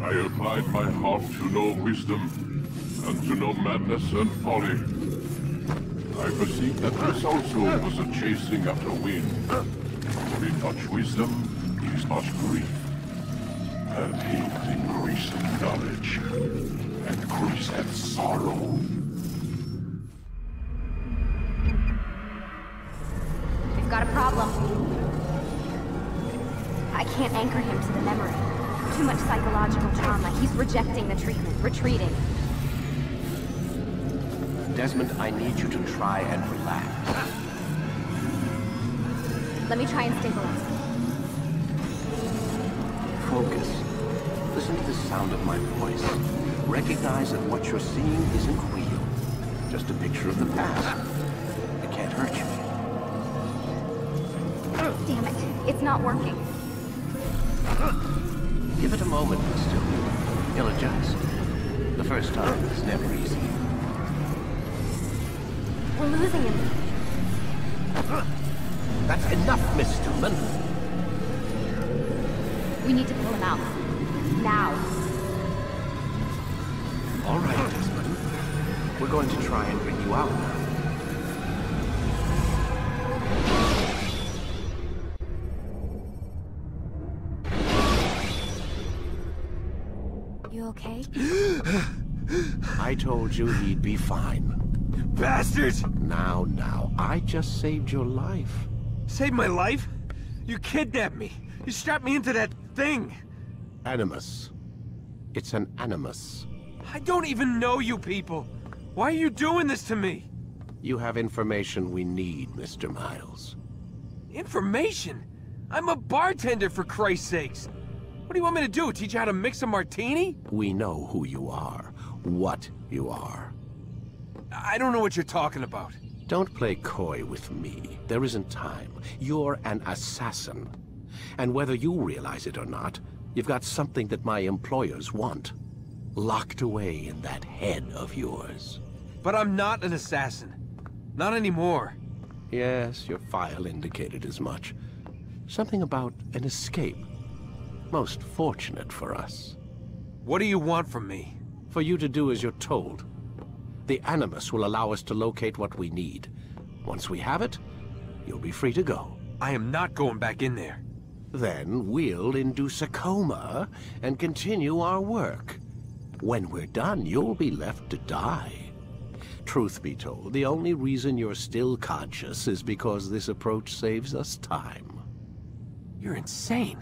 I applied my heart to know wisdom, and to know madness and folly. I perceived that this also was a chasing after wind. For in much wisdom is much grief, and he that increaseth knowledge increaseth sorrow. We've got a problem. I can't anchor him to the memory. Too much psychological trauma. He's rejecting the treatment, retreating. Desmond, I need you to try and relax. Let me try and stabilize him. Focus. Listen to the sound of my voice. Recognize that what you're seeing isn't real. Just a picture of the past. It can't hurt you. Damn it. It's not working. Give it a moment, still. He'll adjust. The first time is never easy. We're losing him. That's enough, Miss Stillman. We need to pull him out. Now. All right, Desmond. We're going to try and bring you out now. You okay? I told you he'd be fine. Bastards! Now, I just saved your life. Saved my life? You kidnapped me. You strapped me into that thing. Animus. It's an animus. I don't even know you people. Why are you doing this to me? You have information we need, Mr. Miles. Information? I'm a bartender, for Christ's sakes. What do you want me to do? Teach you how to mix a martini? We know who you are, what you are. I don't know what you're talking about. Don't play coy with me. There isn't time. You're an assassin. And whether you realize it or not, you've got something that my employers want. Locked away in that head of yours. But I'm not an assassin. Not anymore. Yes, your file indicated as much. Something about an escape. Most fortunate for us. What do you want from me? For you to do as you're told. The Animus will allow us to locate what we need. Once we have it, you'll be free to go. I am not going back in there. Then we'll induce a coma and continue our work. When we're done, you'll be left to die. Truth be told, the only reason you're still conscious is because this approach saves us time. You're insane.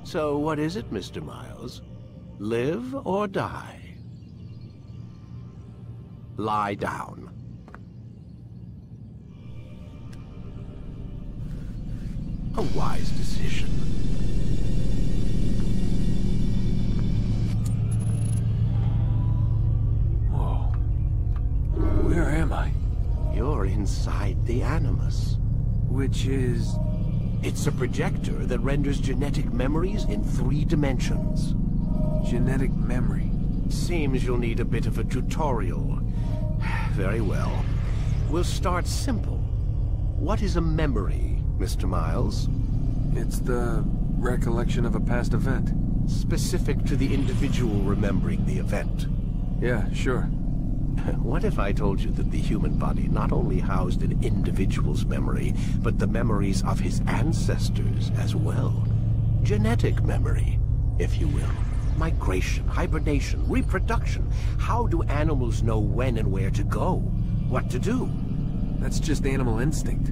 So what is it, Mr. Miles? Live or die? Lie down. A wise decision. Whoa. Where am I? You're inside the Animus. Which is... It's a projector that renders genetic memories in 3 dimensions. Genetic memory. Seems you'll need a bit of a tutorial. Very well. We'll start simple. What is a memory, Mr. Miles? It's the recollection of a past event. Specific to the individual remembering the event. Yeah, sure. What if I told you that the human body not only housed an individual's memory, but the memories of his ancestors as well? Genetic memory, if you will. Migration, hibernation, reproduction. How do animals know when and where to go? What to do? That's just animal instinct.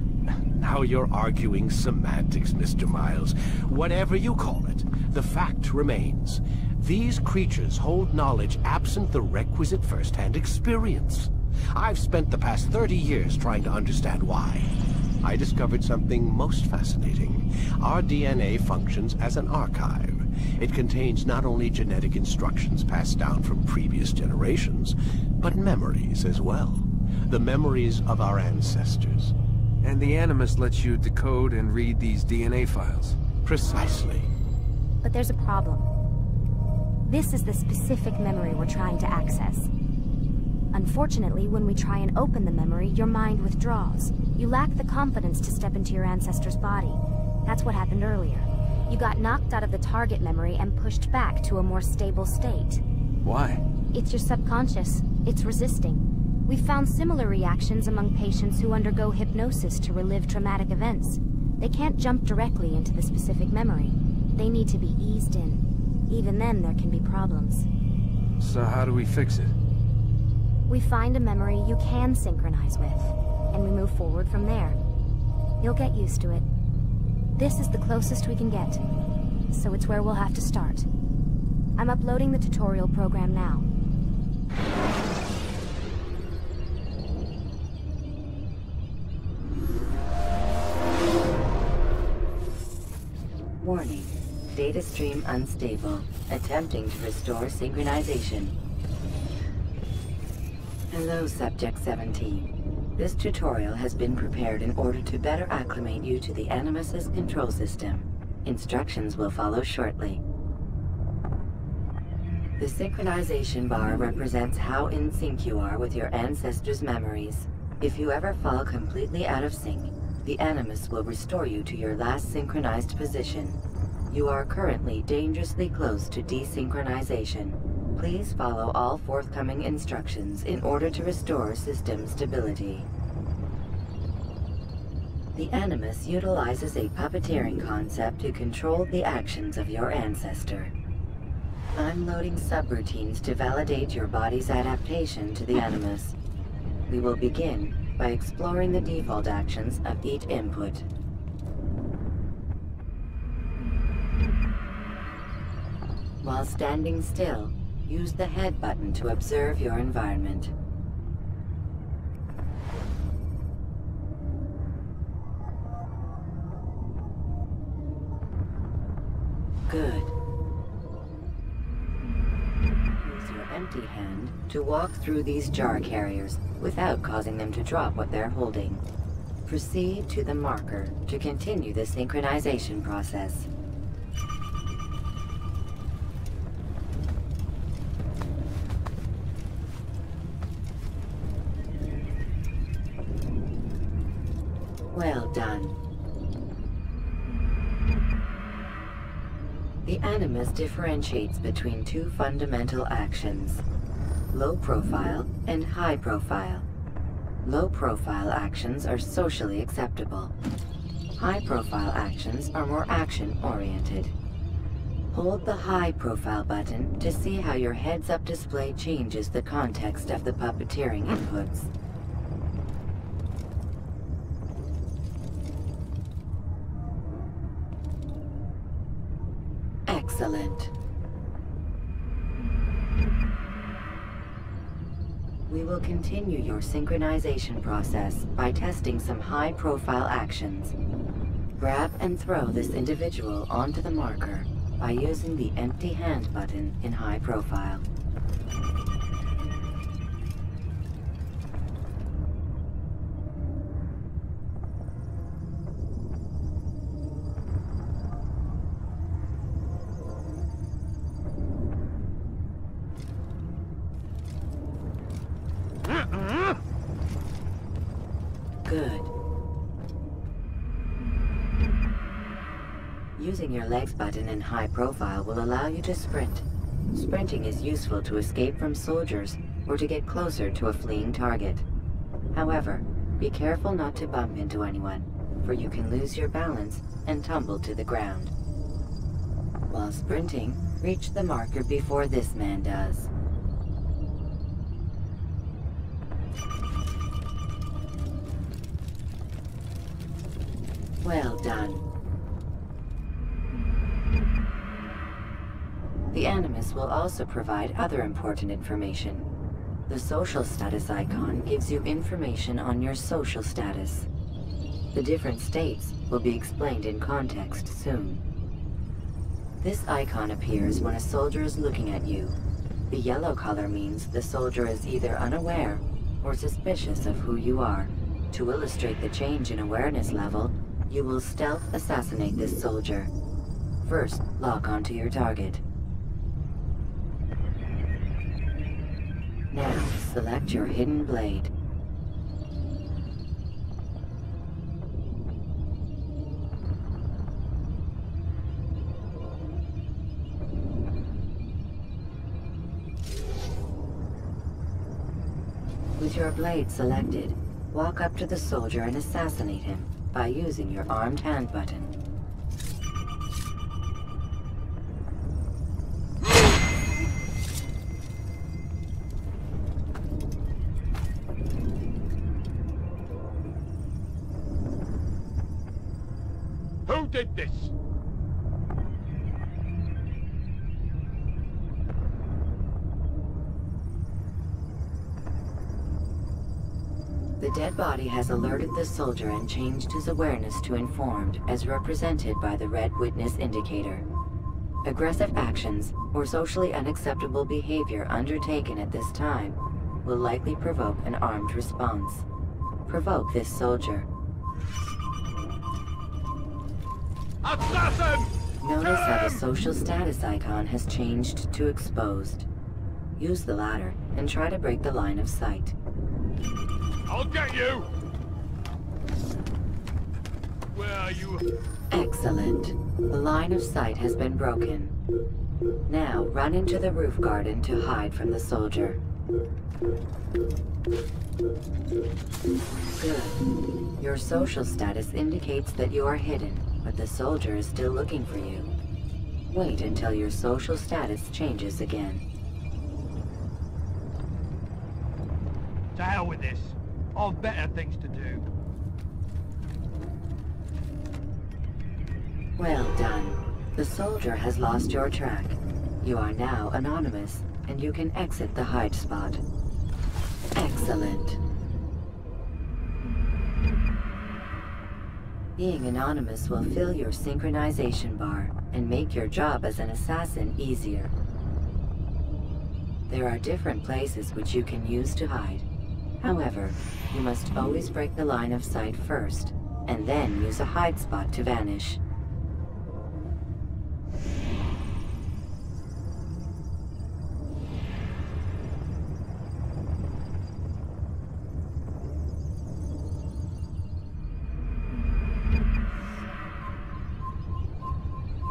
Now you're arguing semantics, Mr. Miles. Whatever you call it, the fact remains. These creatures hold knowledge absent the requisite first-hand experience. I've spent the past 30 years trying to understand why. I discovered something most fascinating. Our DNA functions as an archive. It contains not only genetic instructions passed down from previous generations, but memories as well. The memories of our ancestors. And the Animus lets you decode and read these DNA files. Precisely. But there's a problem. This is the specific memory we're trying to access. Unfortunately, when we try and open the memory, your mind withdraws. You lack the confidence to step into your ancestor's body. That's what happened earlier. You got knocked out of the target memory and pushed back to a more stable state. Why? It's your subconscious. It's resisting. We've found similar reactions among patients who undergo hypnosis to relive traumatic events. They can't jump directly into the specific memory. They need to be eased in. Even then, there can be problems. So how do we fix it? We find a memory you can synchronize with, and we move forward from there. You'll get used to it. This is the closest we can get, so it's where we'll have to start. I'm uploading the tutorial program now. Warning. Data stream unstable. Attempting to restore synchronization. Hello, Subject 17. This tutorial has been prepared in order to better acclimate you to the Animus's control system. Instructions will follow shortly. The synchronization bar represents how in sync you are with your ancestors' memories. If you ever fall completely out of sync, the Animus will restore you to your last synchronized position. You are currently dangerously close to desynchronization. Please follow all forthcoming instructions in order to restore system stability. The Animus utilizes a puppeteering concept to control the actions of your ancestor. I'm loading subroutines to validate your body's adaptation to the Animus. We will begin by exploring the default actions of each input. While standing still, use the head button to observe your environment. Good. Use your empty hand to walk through these jar carriers without causing them to drop what they're holding. Proceed to the marker to continue the synchronization process. Well done. The Animus differentiates between two fundamental actions: low profile and high profile. Low profile actions are socially acceptable. High profile actions are more action-oriented. Hold the high profile button to see how your heads-up display changes the context of the puppeteering inputs. Excellent. We will continue your synchronization process by testing some high-profile actions. Grab and throw this individual onto the marker by using the empty hand button in high profile. Good. Using your legs button in high profile will allow you to sprint. Sprinting is useful to escape from soldiers or to get closer to a fleeing target. However, be careful not to bump into anyone, for you can lose your balance and tumble to the ground. While sprinting, reach the marker before this man does. Well done. The Animus will also provide other important information. The social status icon gives you information on your social status. The different states will be explained in context soon. This icon appears when a soldier is looking at you. The yellow color means the soldier is either unaware or suspicious of who you are. To illustrate the change in awareness level, you will stealth assassinate this soldier. First, lock onto your target. Now, select your hidden blade. With your blade selected, walk up to the soldier and assassinate him by using your armed hand button. Who did this? The dead body has alerted the soldier and changed his awareness to informed, as represented by the red witness indicator. Aggressive actions or socially unacceptable behavior undertaken at this time will likely provoke an armed response. Provoke this soldier. Assassin! Notice how the social status icon has changed to exposed. Use the latter and try to break the line of sight. I'll get you! Where are you? Excellent. The line of sight has been broken. Now run into the roof garden to hide from the soldier. Good. Your social status indicates that you are hidden, but the soldier is still looking for you. Wait until your social status changes again. To hell with this. I've better things to do. Well done. The soldier has lost your track. You are now anonymous, and you can exit the hide spot. Excellent. Being anonymous will fill your synchronization bar and make your job as an assassin easier. There are different places which you can use to hide. However, you must always break the line of sight first, and then use a hide spot to vanish.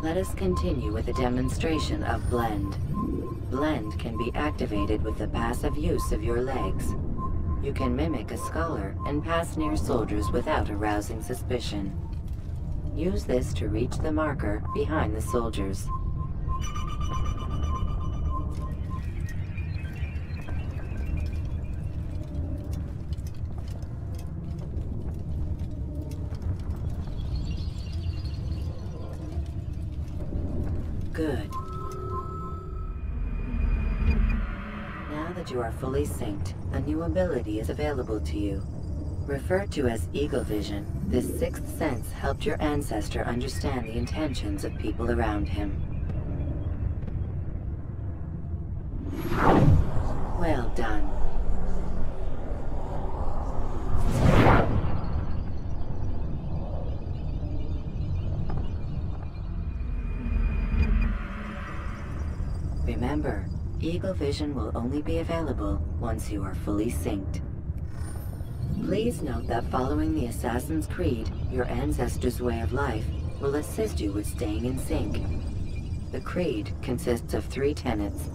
Let us continue with a demonstration of Blend. Blend can be activated with the passive use of your legs. You can mimic a scholar and pass near soldiers without arousing suspicion. Use this to reach the marker behind the soldiers. Good. Now that you are fully synced, a new ability is available to you. Referred to as Eagle Vision, this sixth sense helped your ancestor understand the intentions of people around him. Well done. Remember, Eagle Vision will only be available once you are fully synced. Please note that following the Assassin's Creed, your ancestors' way of life will assist you with staying in sync. The Creed consists of 3 tenets.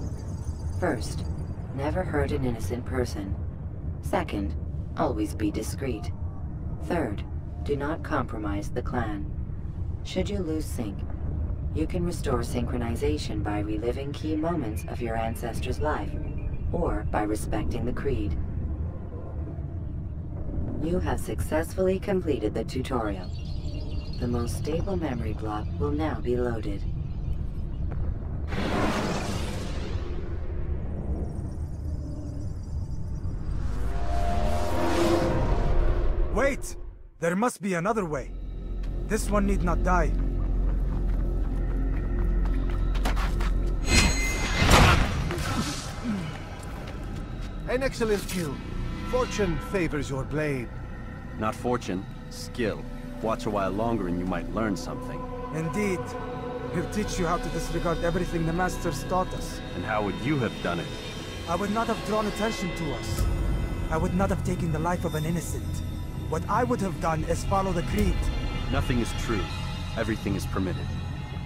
First, never hurt an innocent person. Second, always be discreet. Third, do not compromise the clan. Should you lose sync, you can restore synchronization by reliving key moments of your ancestor's life, or by respecting the Creed. You have successfully completed the tutorial. The most stable memory block will now be loaded. Wait! There must be another way. This one need not die. An excellent kill. Fortune favors your blade. Not fortune, skill. Watch a while longer and you might learn something. Indeed. He'll teach you how to disregard everything the Masters taught us. And how would you have done it? I would not have drawn attention to us. I would not have taken the life of an innocent. What I would have done is follow the Creed. Nothing is true. Everything is permitted.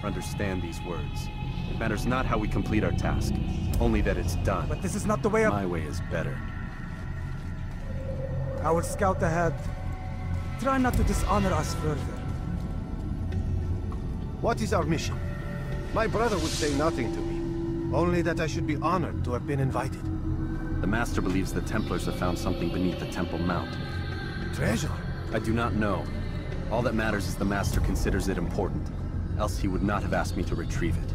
Understand these words. It matters not how we complete our task, only that it's done. But this is not the way of... My way is better. I will scout ahead. Try not to dishonor us further. What is our mission? My brother would say nothing to me. Only that I should be honored to have been invited. The Master believes the Templars have found something beneath the Temple Mount. Treasure? I do not know. All that matters is the Master considers it important. Else he would not have asked me to retrieve it.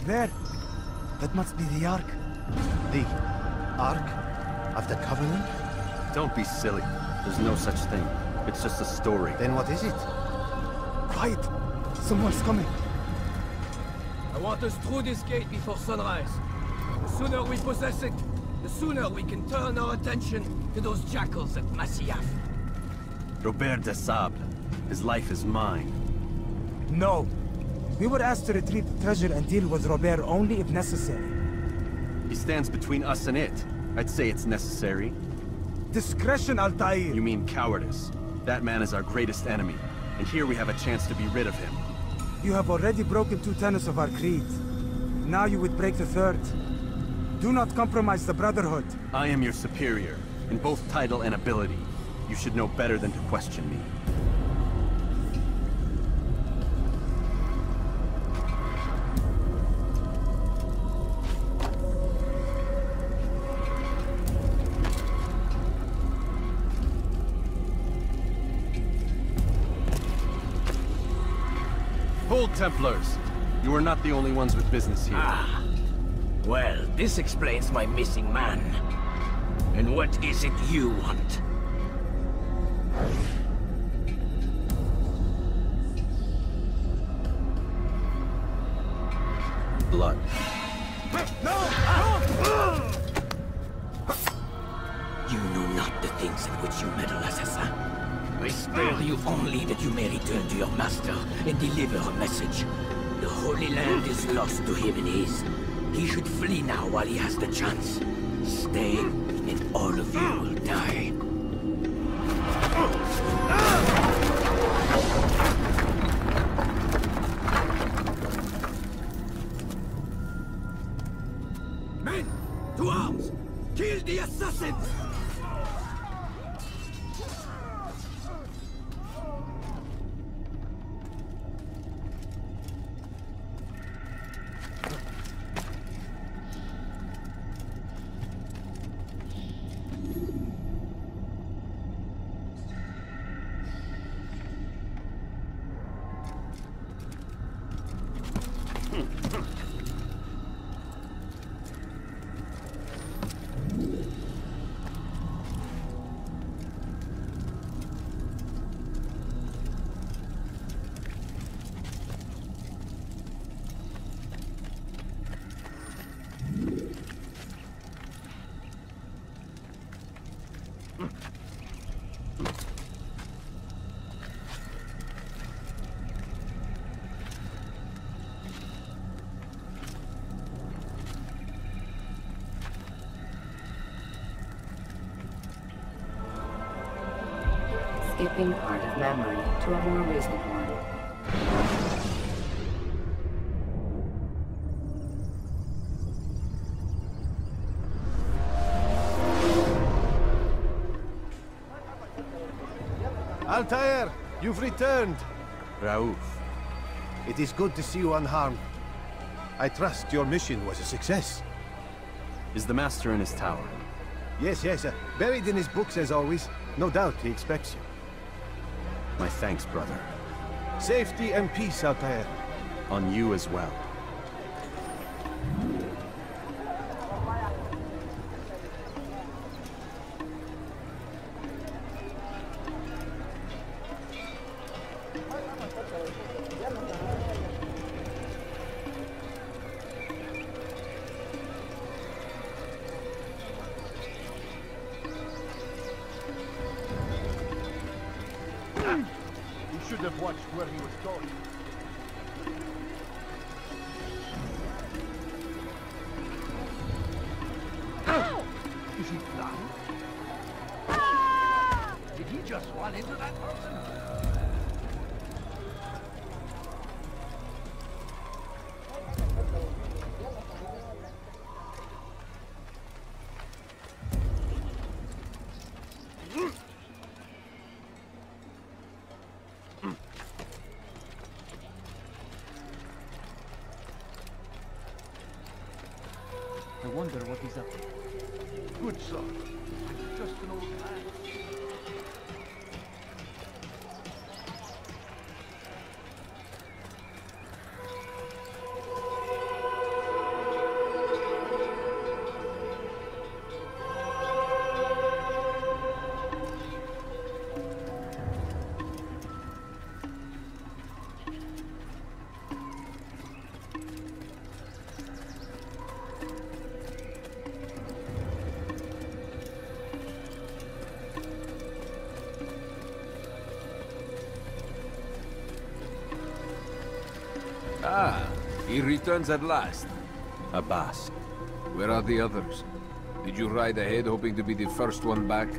There. That must be the Ark. The Ark of the Covenant? Don't be silly. There's no such thing. It's just a story. Then what is it? Quiet! Someone's coming. I want us through this gate before sunrise. The sooner we possess it, the sooner we can turn our attention to those jackals at Masyaf. Robert de Sable. His life is mine. No. We were asked to retrieve the treasure and deal with Robert only if necessary. He stands between us and it. I'd say it's necessary. Discretion, Altair! You mean cowardice. That man is our greatest enemy, and here we have a chance to be rid of him. You have already broken 2 tenets of our creed. Now you would break the 3rd. Do not compromise the Brotherhood. I am your superior, in both title and ability. You should know better than to question me. Hold, Templars! You are not the only ones with business here. Ah. Well, this explains my missing man. And what is it you want? Blood. You know not the things in which you meddle, assassin. I spare you only that you may return to your master and deliver a message. The Holy Land is lost to him and his. He should flee now while he has the chance. Stay, and all of you will die. Men, to arms! Kill the assassins! Skipping part of memory to a more recent one. Altair, you've returned. Raouf. It is good to see you unharmed. I trust your mission was a success. Is the Master in his tower? Yes, buried in his books as always. No doubt he expects you. My thanks, brother. Safety and peace, Altair. On you as well. watched where he was going. Is he blind? Did he just run into that person? I wonder what he's up to. Good son. I'm just an old man. Ah, he returns at last. Abbas. Where are the others? Did you ride ahead hoping to be the first one back?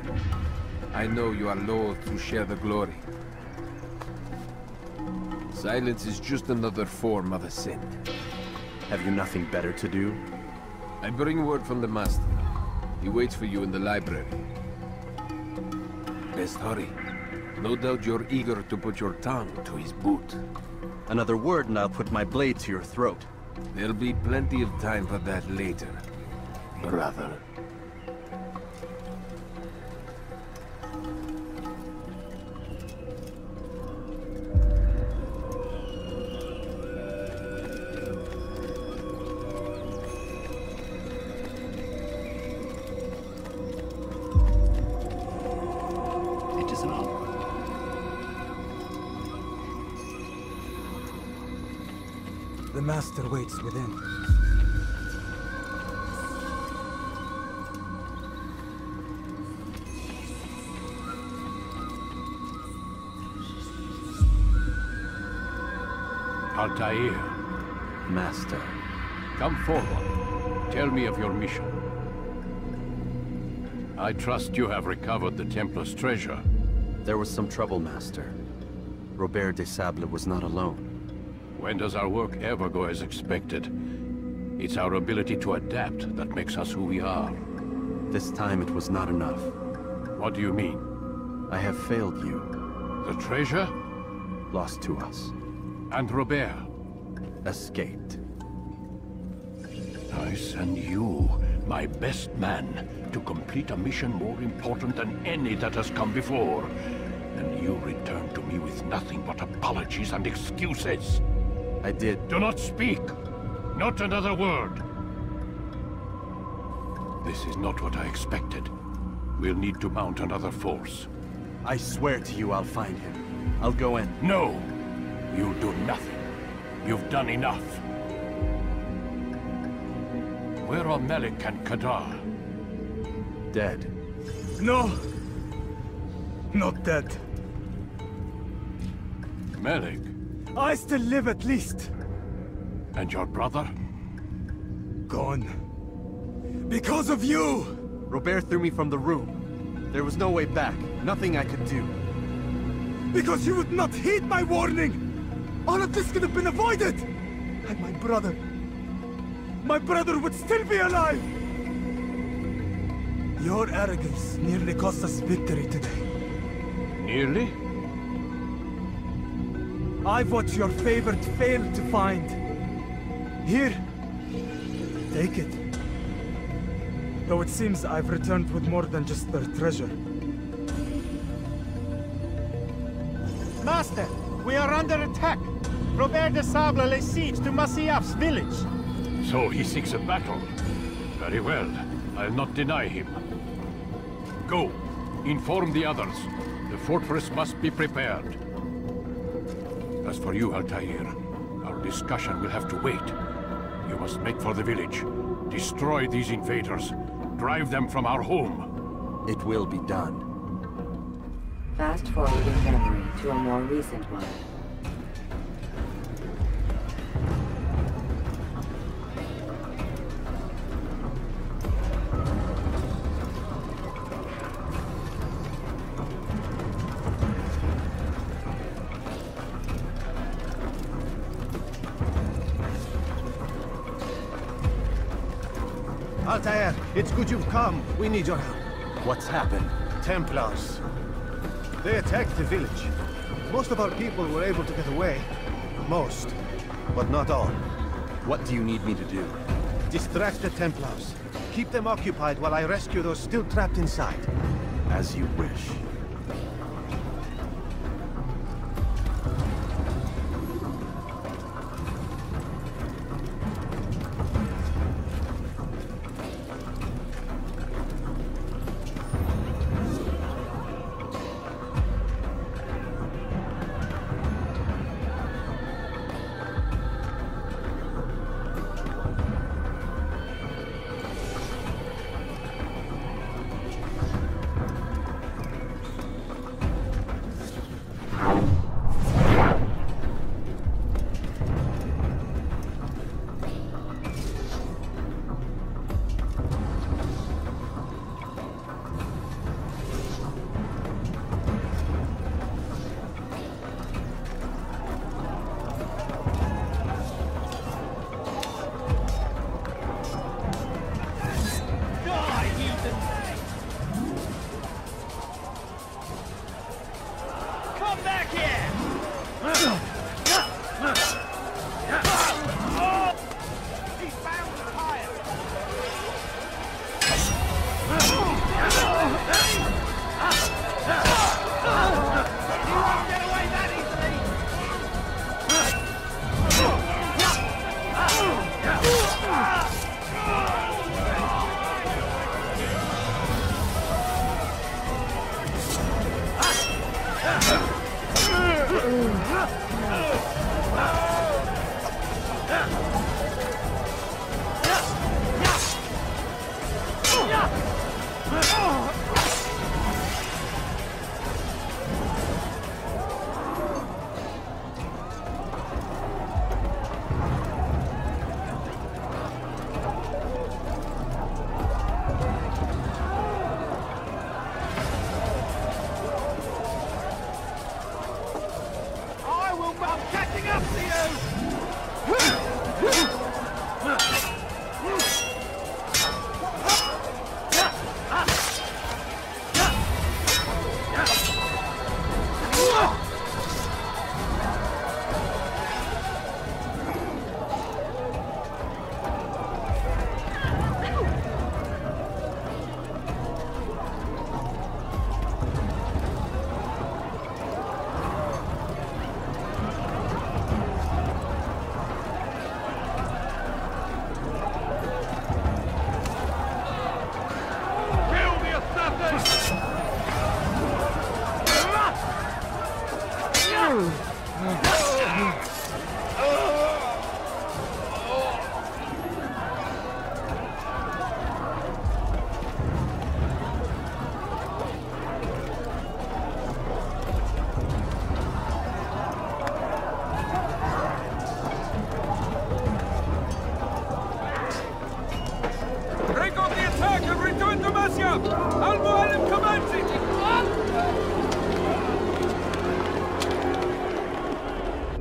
I know you are loath to share the glory. Silence is just another form of a sin. Have you nothing better to do? I bring word from the Master. He waits for you in the library. Best hurry. No doubt you're eager to put your tongue to his boot. Another word and I'll put my blade to your throat. There'll be plenty of time for that later, brother. It is an honor. The Master waits within. Altair, Master. come forward. Tell me of your mission. I trust you have recovered the Templar's treasure. There was some trouble, Master. Robert de Sable was not alone. When does our work ever go as expected? It's our ability to adapt that makes us who we are. This time it was not enough. What do you mean? I have failed you. The treasure? Lost to us. And Robert? Escaped. I send you, my best man, to complete a mission more important than any that has come before. And you return to me with nothing but apologies and excuses. I did. Do not speak! Not another word! This is not what I expected. We'll need to mount another force. I swear to you I'll find him. I'll go in. No! You'll do nothing. You've done enough. Where are Melik and Kadar? Dead. No! Not dead. Melik? I still live at least. And your brother? Gone. Because of you! Robert threw me from the room. There was no way back. Nothing I could do. Because you would not heed my warning! All of this could have been avoided! And my brother would still be alive! Your arrogance nearly cost us victory today. Nearly? I've what your favorite failed to find. Here. Take it. Though it seems I've returned with more than just their treasure. Master, we are under attack. Robert de Sable lays siege to Masyaf's village. So he seeks a battle. Very well. I'll not deny him. Go. Inform the others. The fortress must be prepared. As for you, Altair, our discussion will have to wait. You must make for the village. Destroy these invaders. Drive them from our home. It will be done. Fast forwarding memory to a more recent one. Altair, it's good you've come. We need your help. What's happened? Templars. They attacked the village. Most of our people were able to get away. Most, but not all. What do you need me to do? Distract the Templars. Keep them occupied while I rescue those still trapped inside. As you wish.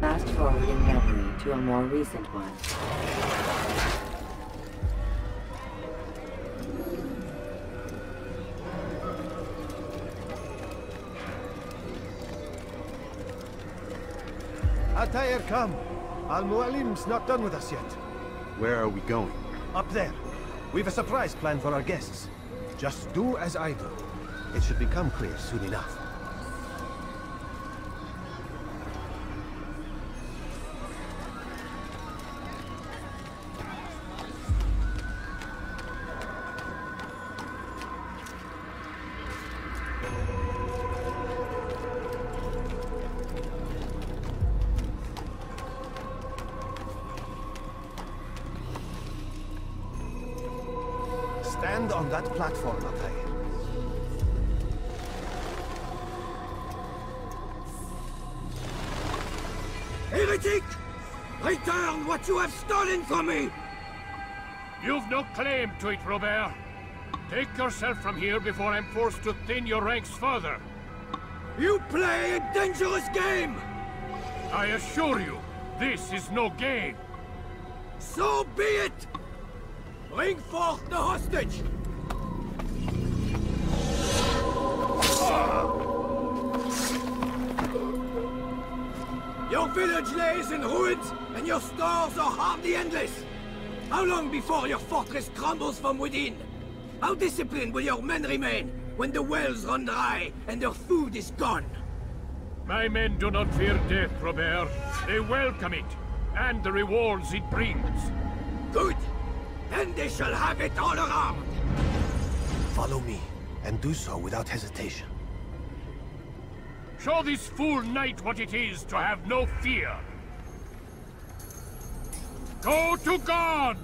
Fast forward in memory to a more recent one. Altair, come. Al-Mualim's not done with us yet. Where are we going? Up there. We've a surprise plan for our guests. Just do as I do. It should become clear soon enough. Stand on that platform, Altair. Heretic! Return what you have stolen from me! You've no claim to it, Robert. Take yourself from here before I'm forced to thin your ranks further. You play a dangerous game! I assure you, this is no game. So be it! Bring forth the hostage! Your village lays in ruins, and your stores are hardly endless. How long before your fortress crumbles from within? How disciplined will your men remain when the wells run dry and their food is gone? My men do not fear death, Robert. They welcome it, and the rewards it brings. Good! Then they shall have it all around! Follow me, and do so without hesitation. Show this fool knight what it is to have no fear. Go to God!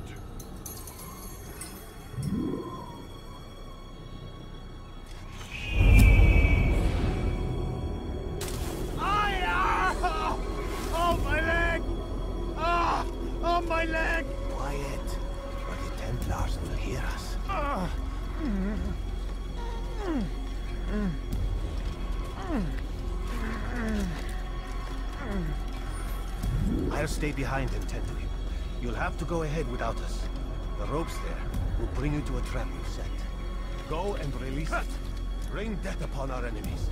Oh, my leg! Ah! Oh, my leg! Quiet, or the Templars will hear us. I'll stay behind and tend to him. You'll have to go ahead without us. The ropes there will bring you to a trap we've set. Go and release it. Rain death upon our enemies.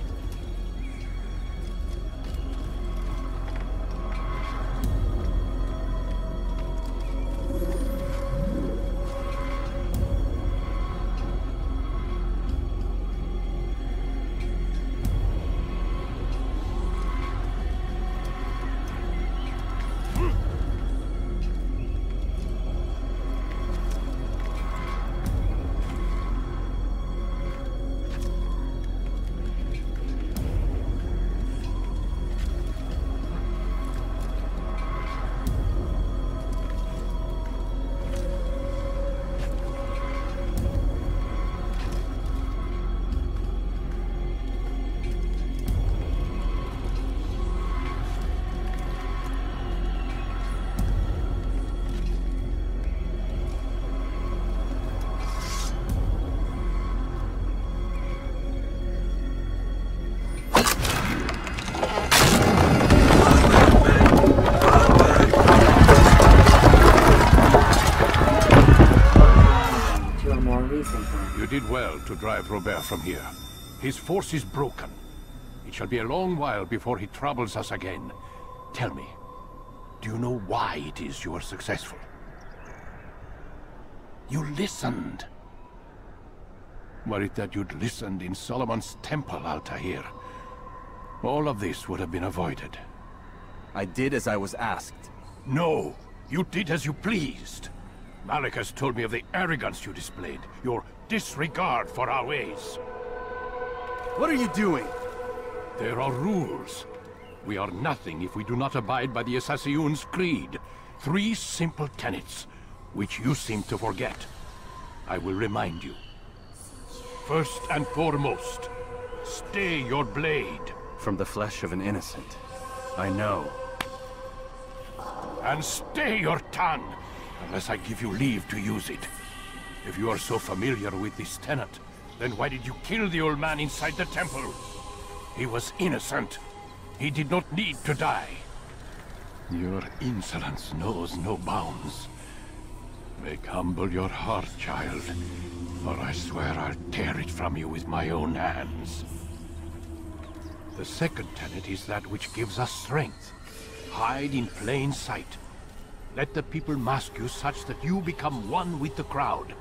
You did well to drive Robert from here. His force is broken. It shall be a long while before he troubles us again. Tell me, do you know why it is you are successful? You listened. Were it that you'd listened in Solomon's temple, Altair, all of this would have been avoided. I did as I was asked. No, you did as you pleased. Malik has told me of the arrogance you displayed, your disregard for our ways. What are you doing? There are rules. We are nothing if we do not abide by the Assassin's creed. 3 simple tenets, which you seem to forget. I will remind you. First and foremost, stay your blade. From the flesh of an innocent. I know. And stay your tongue, unless I give you leave to use it. If you are so familiar with this tenet, then why did you kill the old man inside the temple? He was innocent. He did not need to die. Your insolence knows no bounds. Make humble your heart, child, for I swear I'll tear it from you with my own hands. The second tenet is that which gives us strength. Hide in plain sight. Let the people mask you such that you become one with the crowd.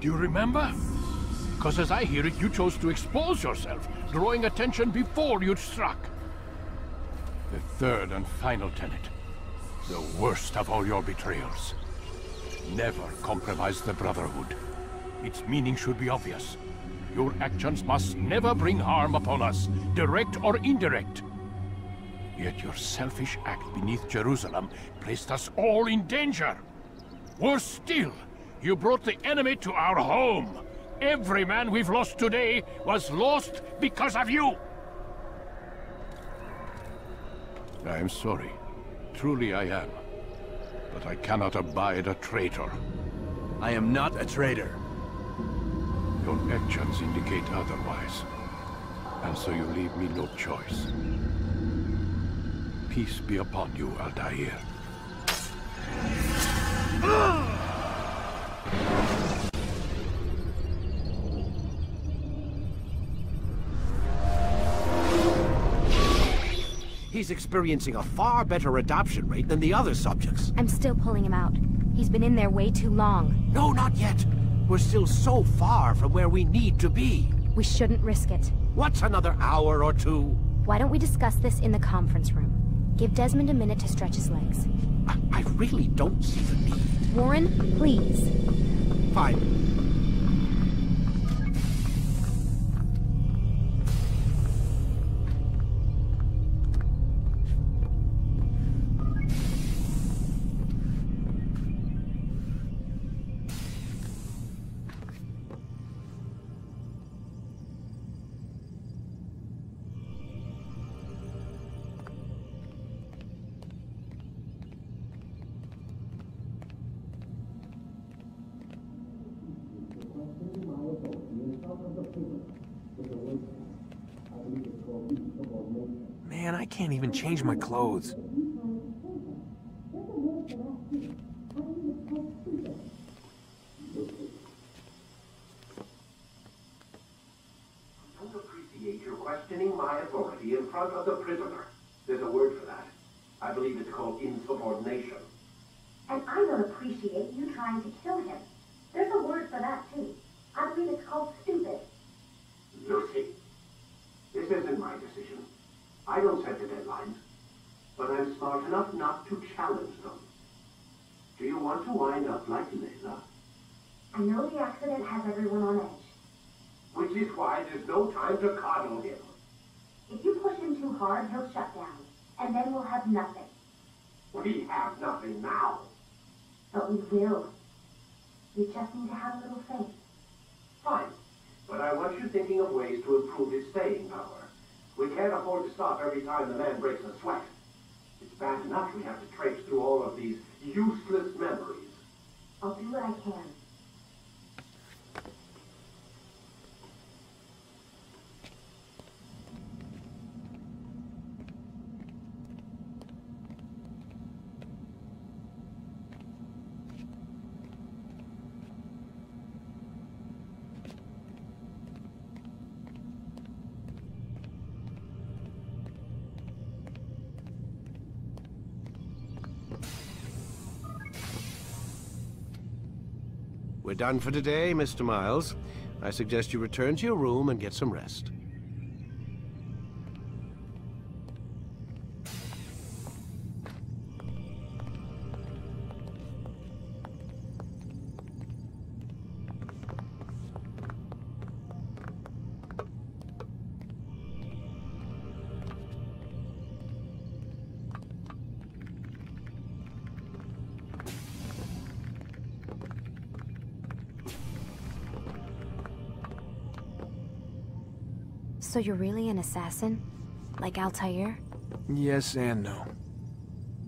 Do you remember? Because as I hear it, you chose to expose yourself, drawing attention before you'd struck. The third and final tenet. The worst of all your betrayals. Never compromise the Brotherhood. Its meaning should be obvious. Your actions must never bring harm upon us, direct or indirect. Yet your selfish act beneath Jerusalem placed us all in danger. Worse still, you brought the enemy to our home. Every man we've lost today was lost because of you. I am sorry. Truly I am. But I cannot abide a traitor. I am not a traitor. Your actions indicate otherwise. And so you leave me no choice. Peace be upon you, Altair. He's experiencing a far better adoption rate than the other subjects. I'm still pulling him out. He's been in there way too long. No, not yet. We're still so far from where we need to be. We shouldn't risk it. What's another hour or two? Why don't we discuss this in the conference room? Give Desmond a minute to stretch his legs. I really don't see the need. Warren, please. Fine. Man, I can't even change my clothes. I don't appreciate your questioning my authority in front of the prisoner. There's a word for that. I believe it's called insubordination. And I don't appreciate you trying to kill him. There's a word for that, too. I believe it's called stupid. Lucy, this isn't my decision. I don't set the deadlines. But I'm smart enough not to challenge them. Do you want to wind up like Layla? I know the accident has everyone on edge. Which is why there's no time to coddle him. If you push him too hard, he'll shut down. And then we'll have nothing. We have nothing now. But we will. We just need to have a little faith. Fine. But I want you thinking of ways to improve his staying power. We can't afford to stop every time the man breaks a sweat. It's bad enough we have to traipse through all of these useless memories. I'll do what I can. We're done for today, Mr. Miles. I suggest you return to your room and get some rest. So you're really an assassin? Like Altair? Yes and no.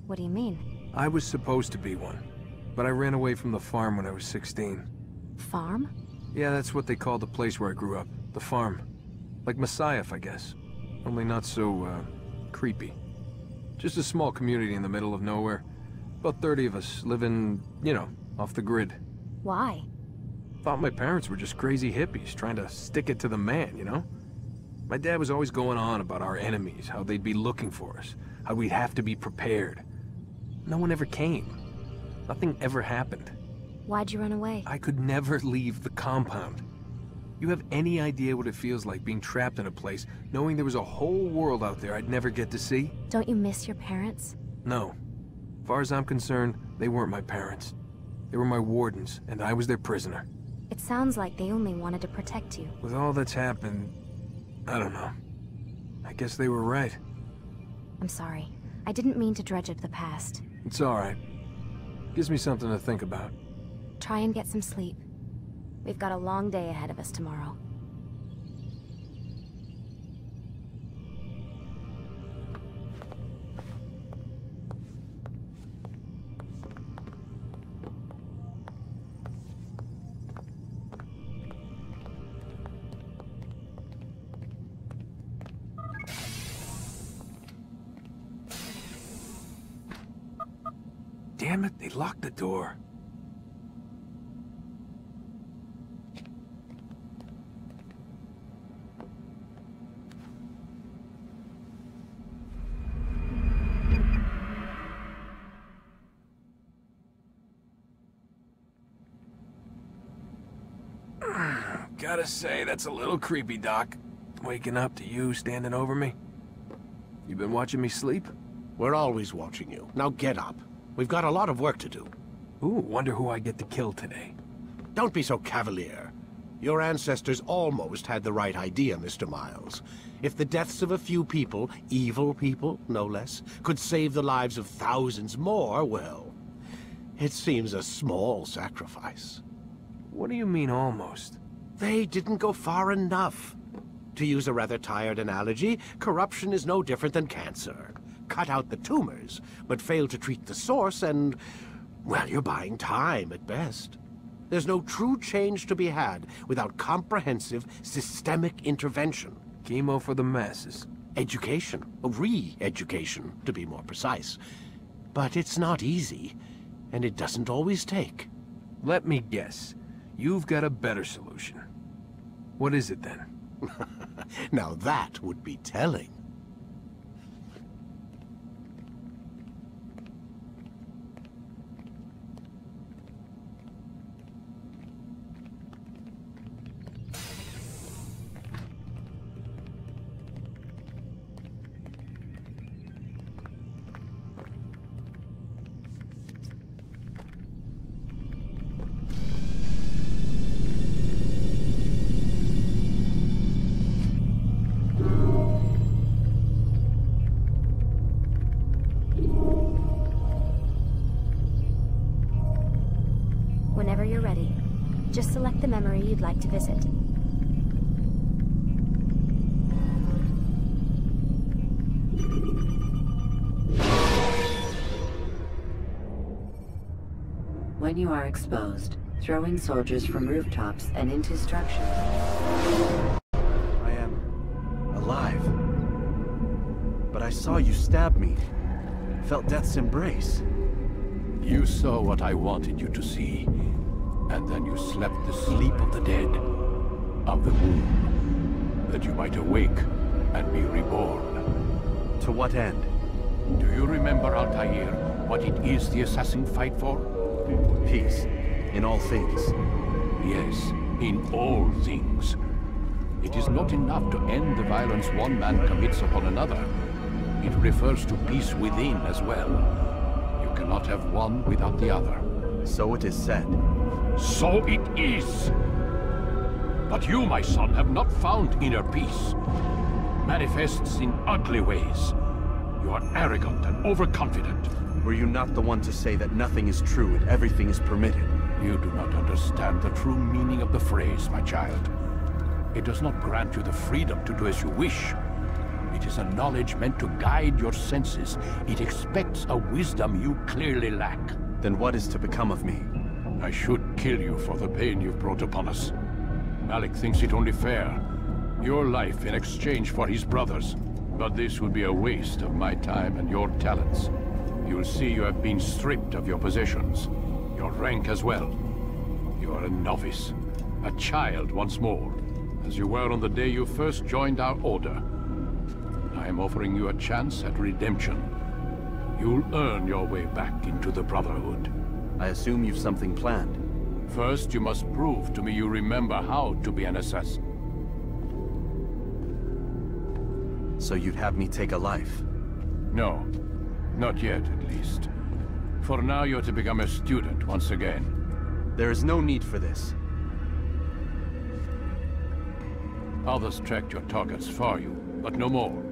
What do you mean? I was supposed to be one, but I ran away from the farm when I was 16. Farm? Yeah, that's what they called the place where I grew up. The farm. Like Messiah, I guess. Only not so, creepy. Just a small community in the middle of nowhere. About 30 of us living, you know, off the grid. Why? Thought my parents were just crazy hippies trying to stick it to the man, you know? My dad was always going on about our enemies, how they'd be looking for us, how we'd have to be prepared. No one ever came. Nothing ever happened. Why'd you run away? I could never leave the compound. You have any idea what it feels like being trapped in a place, knowing there was a whole world out there I'd never get to see? Don't you miss your parents? No. As far as I'm concerned, they weren't my parents. They were my wardens, and I was their prisoner. It sounds like they only wanted to protect you. With all that's happened, I don't know. I guess they were right. I'm sorry. I didn't mean to dredge up the past. It's alright. Gives me something to think about. Try and get some sleep. We've got a long day ahead of us tomorrow. Damn it, they locked the door. Gotta say, that's a little creepy, Doc. Waking up to you standing over me. You been watching me sleep? We're always watching you. Now get up. We've got a lot of work to do. Ooh, wonder who I get to kill today. Don't be so cavalier. Your ancestors almost had the right idea, Mr. Miles. If the deaths of a few people, evil people, no less, could save the lives of thousands more, well, it seems a small sacrifice. What do you mean, almost? They didn't go far enough. To use a rather tired analogy, corruption is no different than cancer. Cut out the tumors, but fail to treat the source and, well, you're buying time at best. There's no true change to be had without comprehensive, systemic intervention. Chemo for the masses. Education. Re-education, to be more precise. But it's not easy, and it doesn't always take. Let me guess. You've got a better solution. What is it, then? Now that would be telling. Whenever you're ready, just select the memory you'd like to visit. When you are exposed, throwing soldiers from rooftops and into structures. I am alive. But I saw you stab me. Felt death's embrace. You saw what I wanted you to see, and then you slept the sleep of the dead, of the womb, that you might awake and be reborn. To what end? Do you remember, Altair, what it is the assassin fight for? Peace, in all things. Yes, in all things. It is not enough to end the violence one man commits upon another. It refers to peace within as well. You cannot have one without the other. So it is said. So it is! But you, my son, have not found inner peace. Manifests in ugly ways. You are arrogant and overconfident. Were you not the one to say that nothing is true and everything is permitted? You do not understand the true meaning of the phrase, my child. It does not grant you the freedom to do as you wish. It is a knowledge meant to guide your senses. It expects a wisdom you clearly lack. Then what is to become of me? I should kill you for the pain you've brought upon us. Malik thinks it only fair. Your life in exchange for his brother's. But this would be a waste of my time and your talents. You'll see you have been stripped of your possessions. Your rank as well. You are a novice. A child once more. As you were on the day you first joined our order. I am offering you a chance at redemption. You'll earn your way back into the Brotherhood. I assume you've something planned. First, you must prove to me you remember how to be an assassin. So you'd have me take a life? No. Not yet, at least. For now, you're to become a student once again. There is no need for this. Others tracked your targets for you, but no more.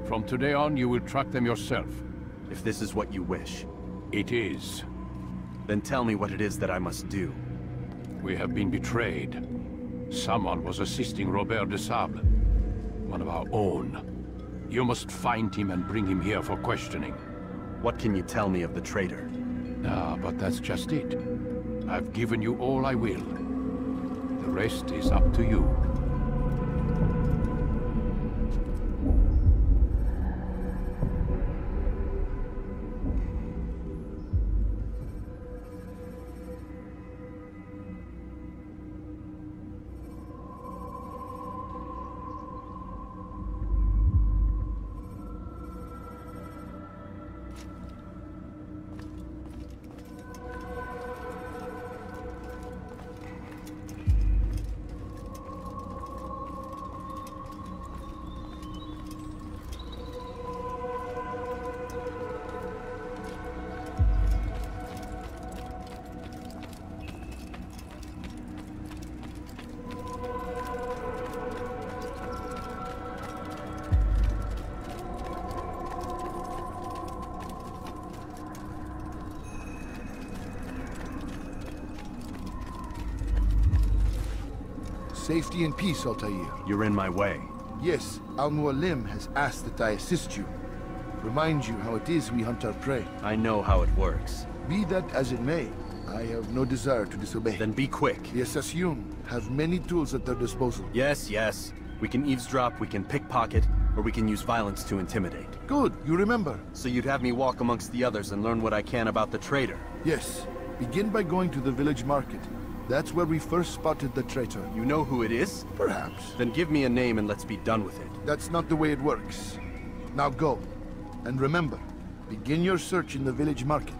From today on, you will track them yourself. If this is what you wish. It is. Then tell me what it is that I must do. We have been betrayed. Someone was assisting Robert de Sable. One of our own. You must find him and bring him here for questioning. What can you tell me of the traitor? Ah, but that's just it. I've given you all I will. The rest is up to you. Safety and peace, Altair. You're in my way. Yes, Al-Mualim has asked that I assist you. Remind you how it is we hunt our prey. I know how it works. Be that as it may, I have no desire to disobey. Then be quick. The Assassin have many tools at their disposal. Yes, yes. We can eavesdrop, we can pickpocket, or we can use violence to intimidate. Good, you remember. So you'd have me walk amongst the others and learn what I can about the traitor? Yes. Begin by going to the village market. That's where we first spotted the traitor. You know who it is? Perhaps. Then give me a name and let's be done with it. That's not the way it works. Now go. And remember, begin your search in the village market.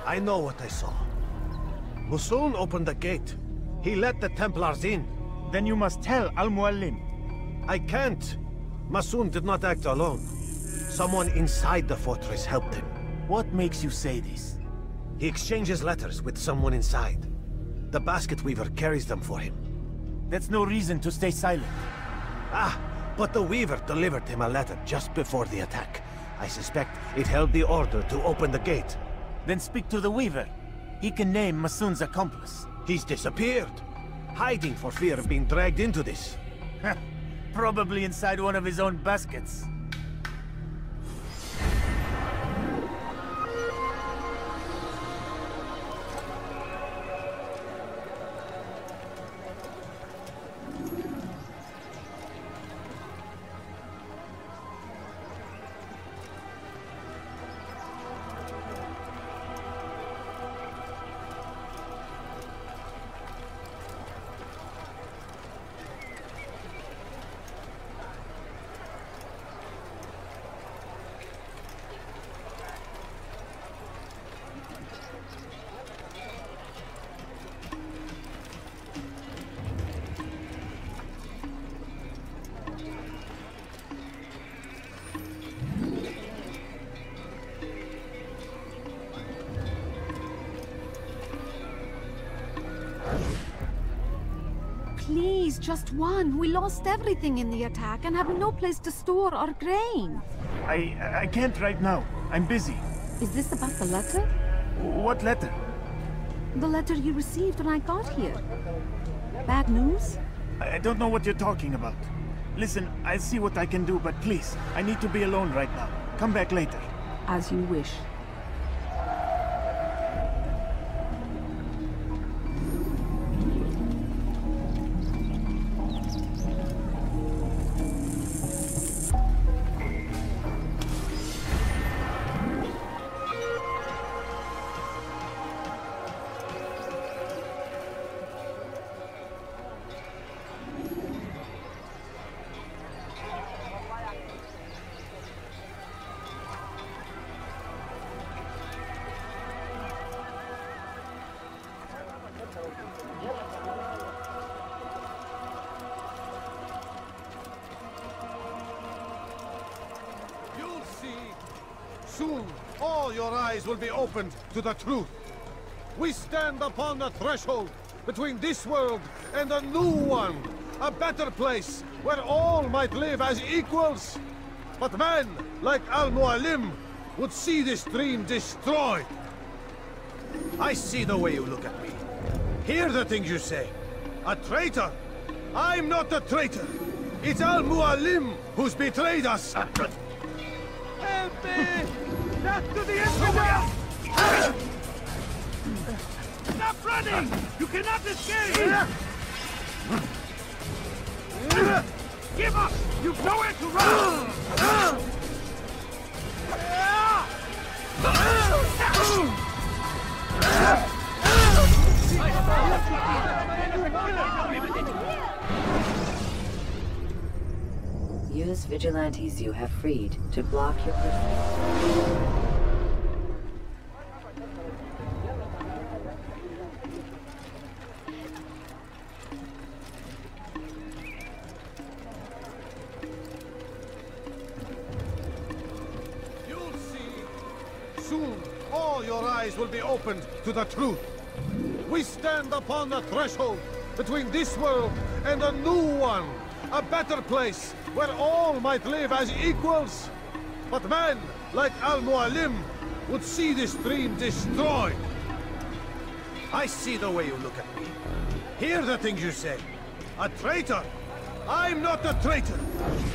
I know what I saw. Musun opened the gate. He let the Templars in. Then you must tell Al-Mualim. I can't. Musun did not act alone. Someone inside the fortress helped him. What makes you say this? He exchanges letters with someone inside. The basket weaver carries them for him. That's no reason to stay silent. Ah, but the weaver delivered him a letter just before the attack. I suspect it held the order to open the gate. Then speak to the weaver. He can name Masun's accomplice. He's disappeared. Hiding for fear of being dragged into this. Probably inside one of his own baskets. Please, just one. We lost everything in the attack and have no place to store our grain. I can't right now. I'm busy. Is this about the letter? What letter? The letter you received when I got here. Bad news? I don't know what you're talking about. Listen, I'll see what I can do, but please, I need to be alone right now. Come back later. As you wish. Soon, all your eyes will be opened to the truth. We stand upon the threshold between this world and a new one. A better place where all might live as equals. But men like Al-Mualim would see this dream destroyed. I see the way you look at me. Hear the things you say. A traitor? I'm not a traitor. It's Al-Mualim who's betrayed us. Help me! Death to the infidel! Stop running! You cannot escape! Give up! You've nowhere to run! Use vigilantes you have freed to block your pursuit. Soon, all your eyes will be opened to the truth. We stand upon the threshold between this world and a new one. A better place where all might live as equals. But men like Al-Mualim would see this dream destroyed. I see the way you look at me. Hear the things you say. A traitor? I'm not a traitor.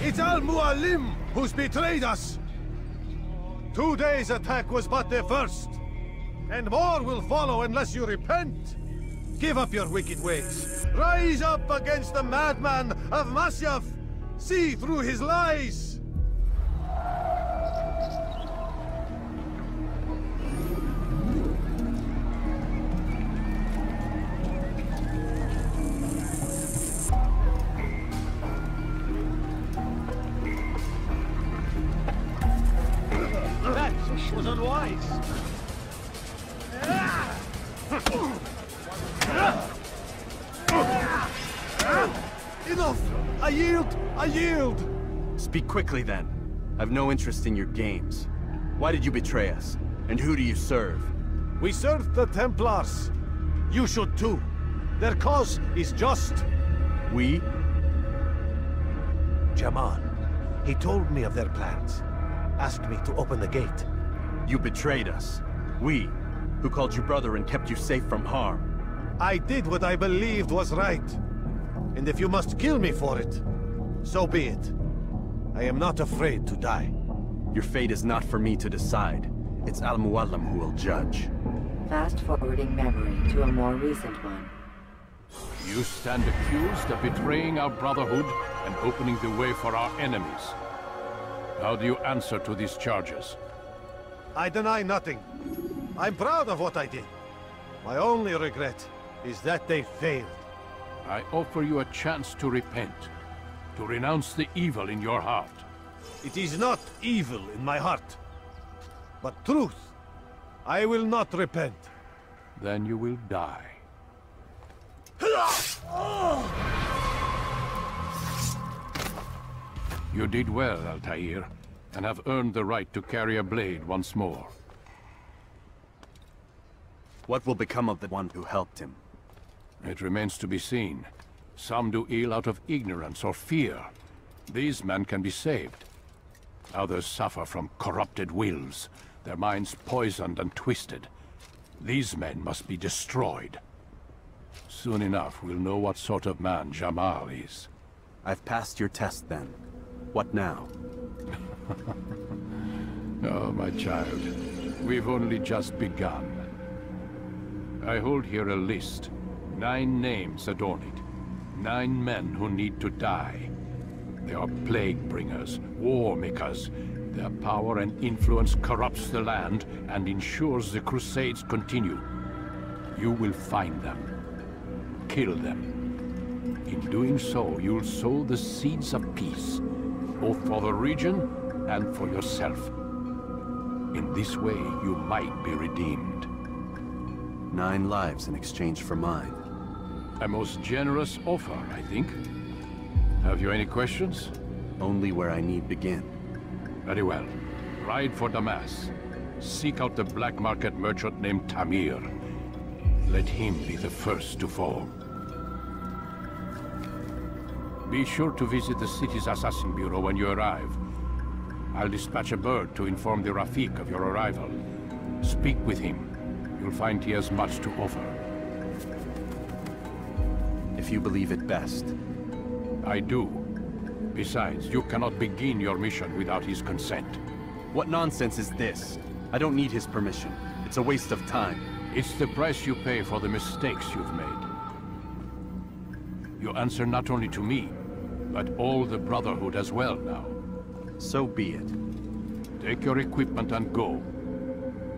It's Al-Mualim who's betrayed us. Today's attack was but the first. And more will follow unless you repent. Give up your wicked ways. Rise up against the madman of Masyaf. See through his lies. That was unwise. Enough! I yield! I yield! Speak quickly then. I've no interest in your games. Why did you betray us? And who do you serve? We serve the Templars. You should too. Their cause is just. We? Jamal. He told me of their plans. Asked me to open the gate. You betrayed us. We, who called you brother and kept you safe from harm. I did what I believed was right. And if you must kill me for it, so be it. I am not afraid to die. Your fate is not for me to decide. It's Al-Mualim who will judge. Fast-forwarding memory to a more recent one. You stand accused of betraying our Brotherhood and opening the way for our enemies. How do you answer to these charges? I deny nothing. I'm proud of what I did. My only regret is that they failed. I offer you a chance to repent, to renounce the evil in your heart. It is not evil in my heart, but truth. I will not repent. Then you will die. You did well, Altair, and have earned the right to carry a blade once more. What will become of the one who helped him? It remains to be seen. Some do ill out of ignorance or fear. These men can be saved. Others suffer from corrupted wills, their minds poisoned and twisted. These men must be destroyed. Soon enough, we'll know what sort of man Jamal is. I've passed your test then. What now? Oh, my child. We've only just begun. I hold here a list. 9 names adorn it. 9 men who need to die. They are plague bringers, war makers. Their power and influence corrupts the land and ensures the Crusades continue. You will find them. Kill them. In doing so, you'll sow the seeds of peace, both for the region and for yourself. In this way, you might be redeemed. 9 lives in exchange for mine. A most generous offer, I think. Have you any questions? Only where I need begin. Very well. Ride for Damas. Seek out the black market merchant named Tamir. Let him be the first to fall. Be sure to visit the city's assassin bureau when you arrive. I'll dispatch a bird to inform the Rafik of your arrival. Speak with him. You'll find he has much to offer. If you believe it best. I do. Besides, you cannot begin your mission without his consent. What nonsense is this? I don't need his permission. It's a waste of time. It's the price you pay for the mistakes you've made. You answer not only to me, but all the Brotherhood as well now. So be it. Take your equipment and go.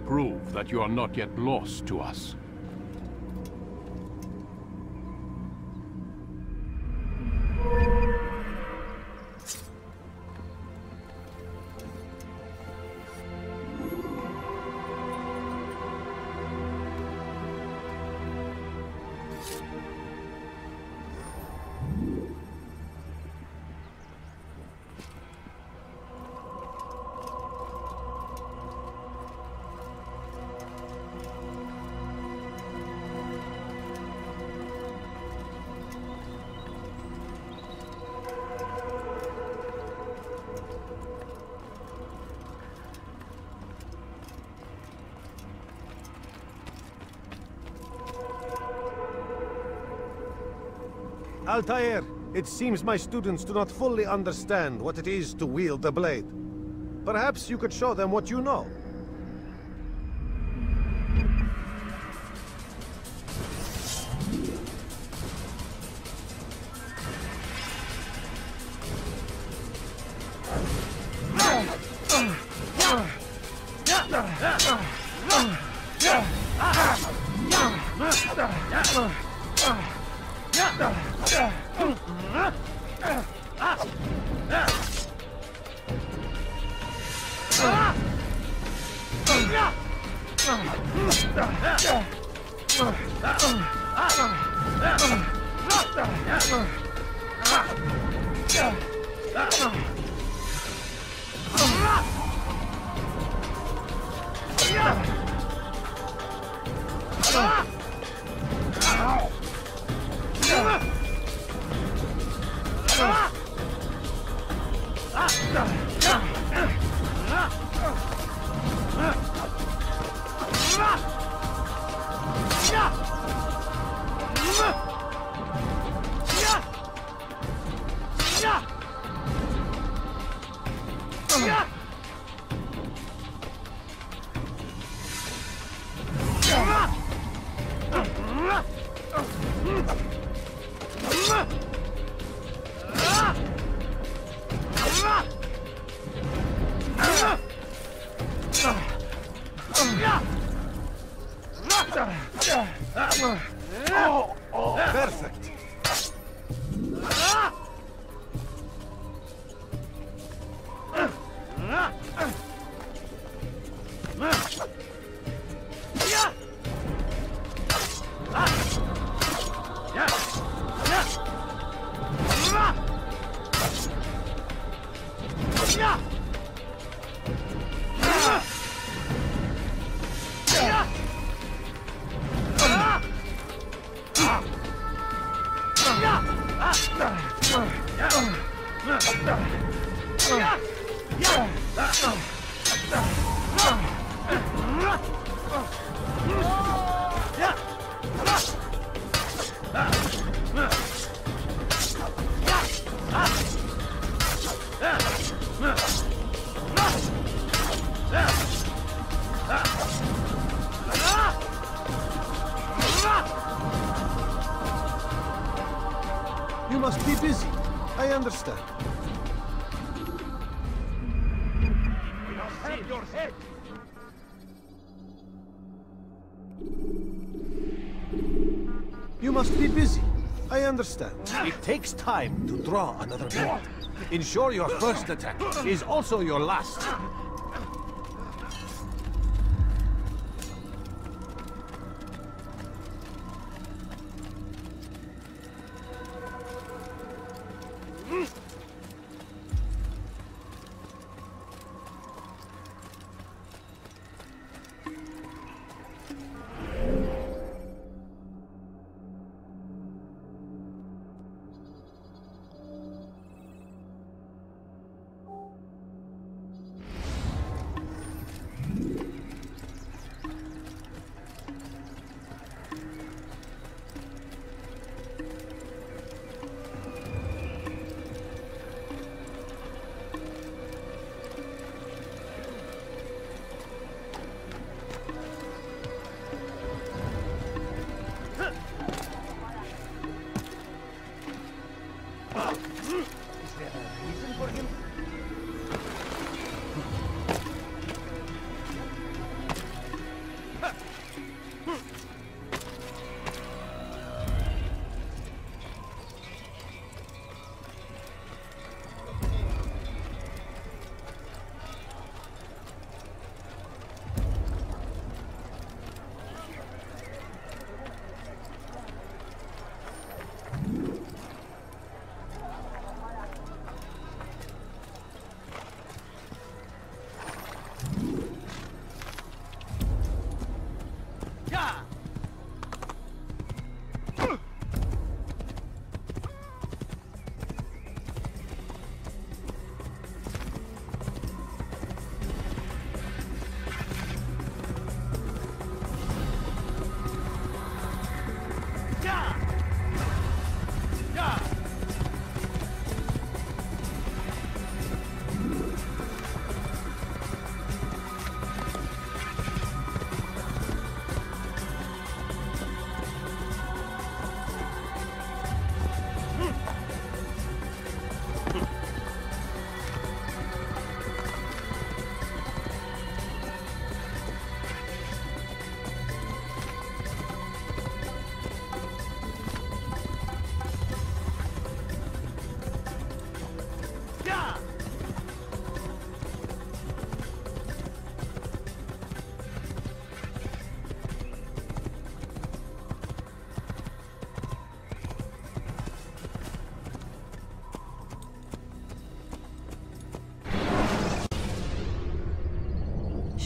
Prove that you are not yet lost to us. Altair, it seems my students do not fully understand what it is to wield the blade. Perhaps you could show them what you know. Perfect. You must be busy. I understand. Save your head! You must be busy. I understand. It takes time to draw another blow. Ensure your first attack is also your last.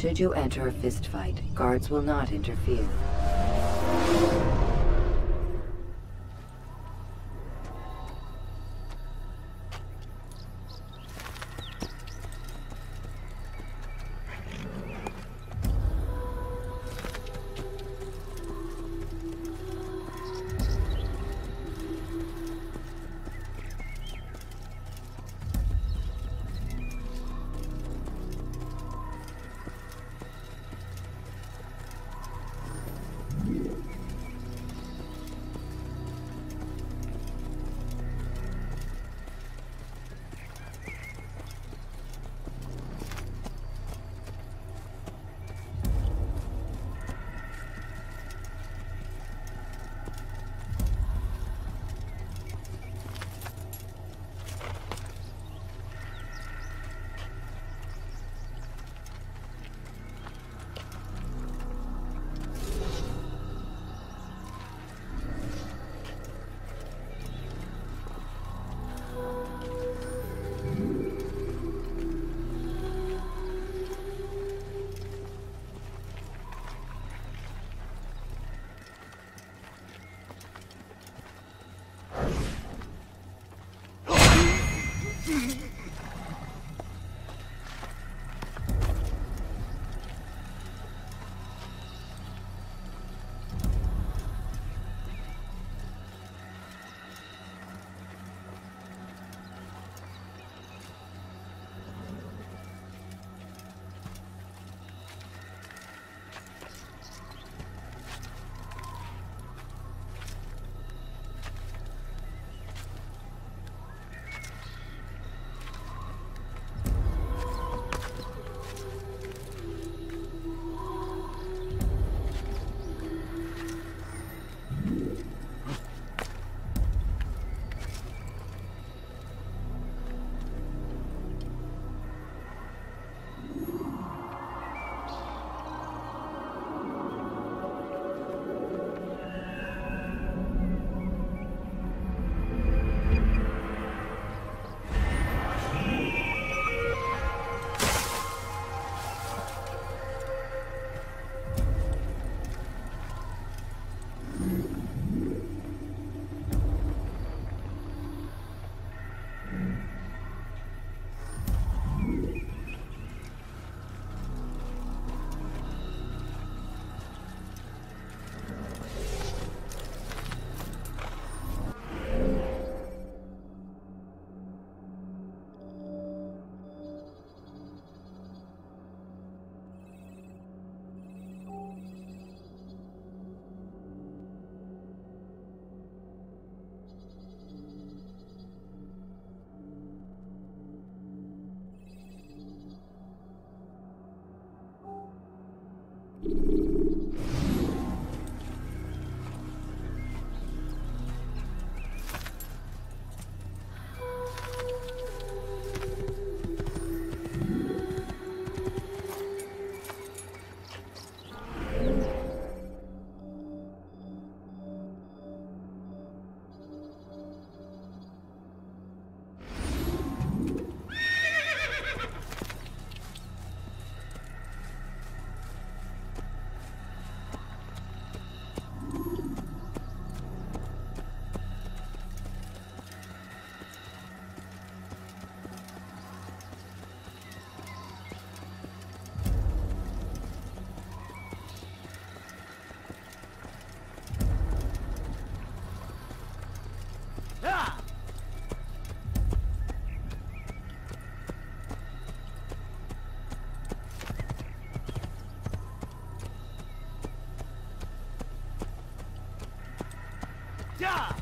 Should you enter a fistfight, guards will not interfere. Yeah!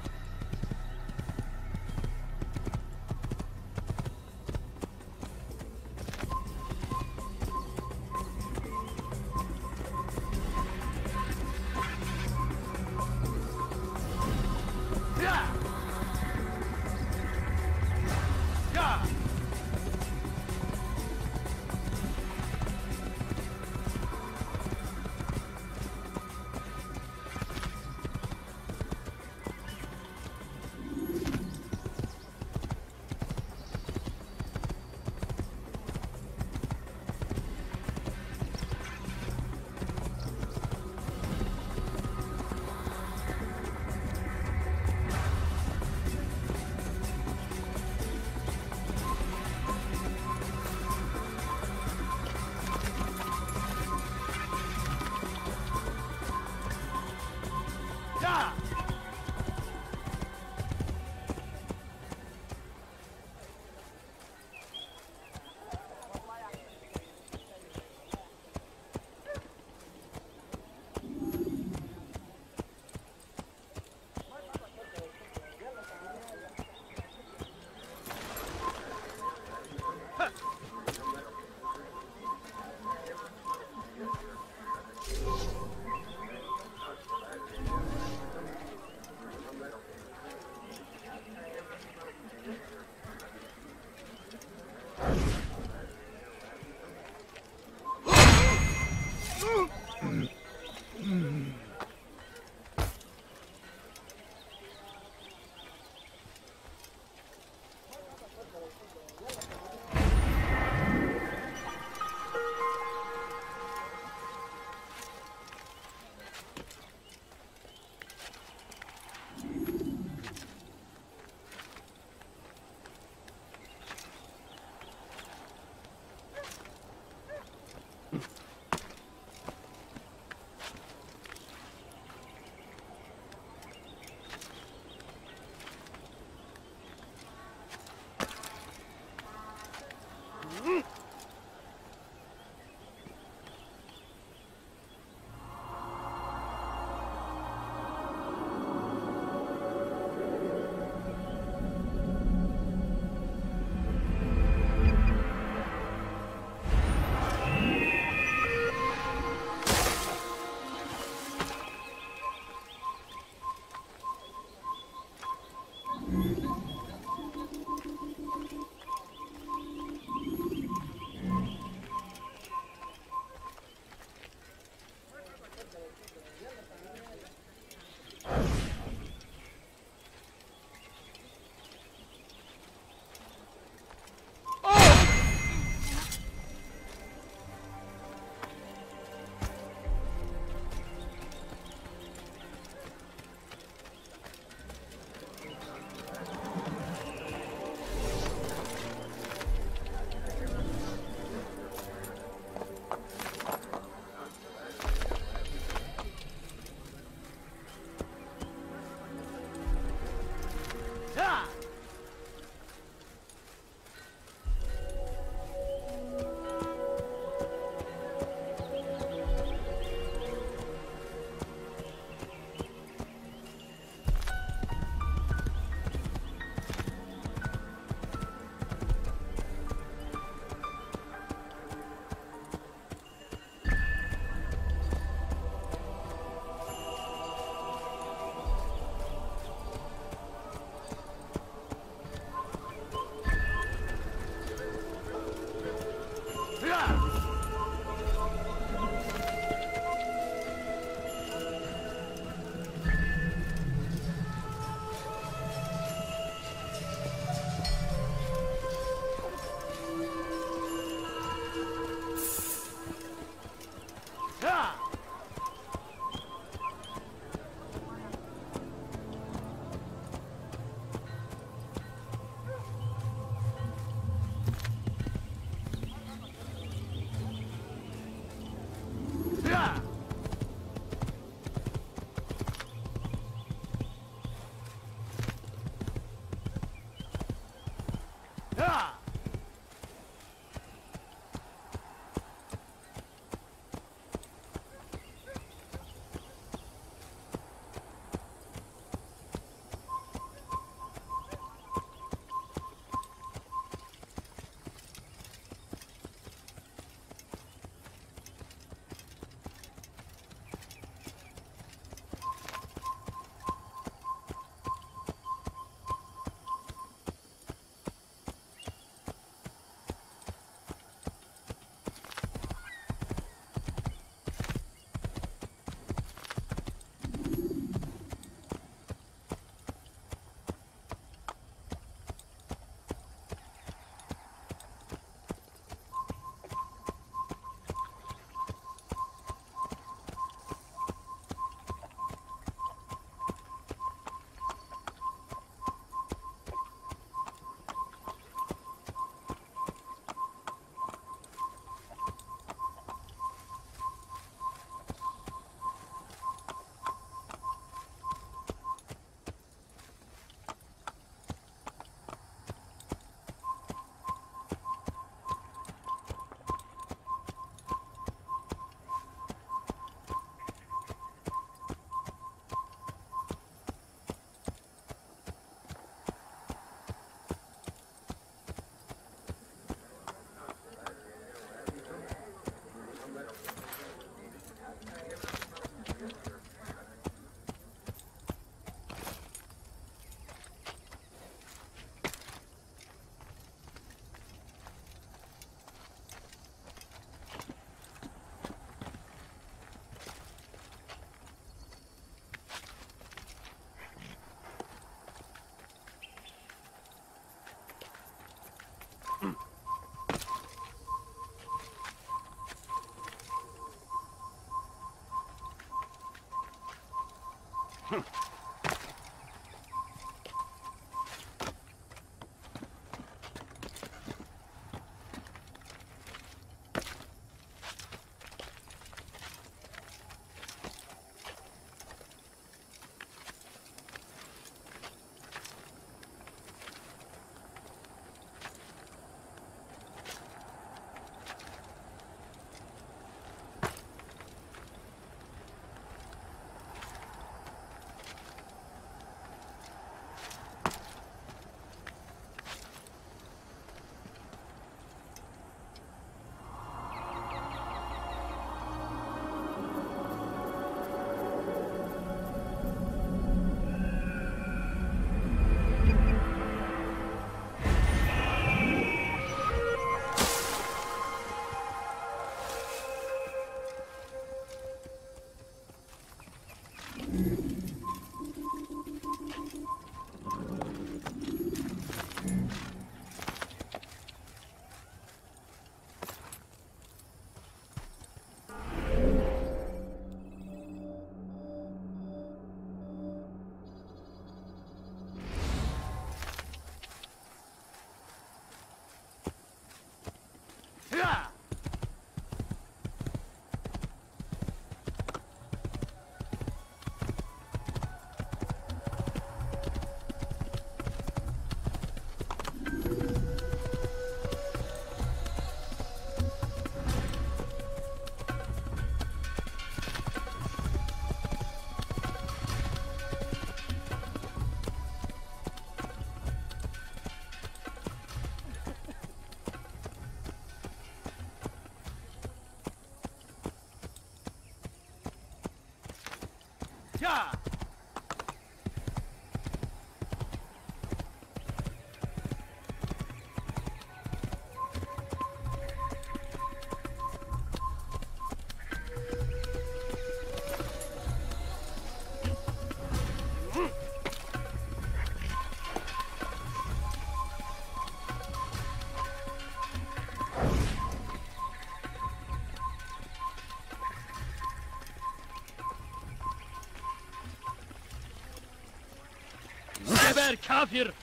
Geber kafir!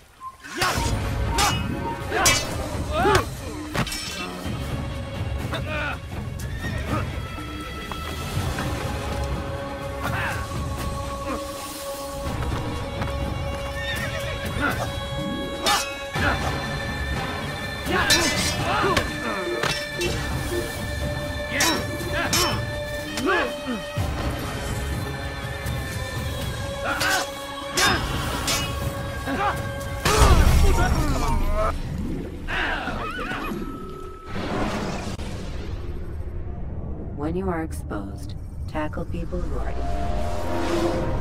When you are exposed, tackle people who are in.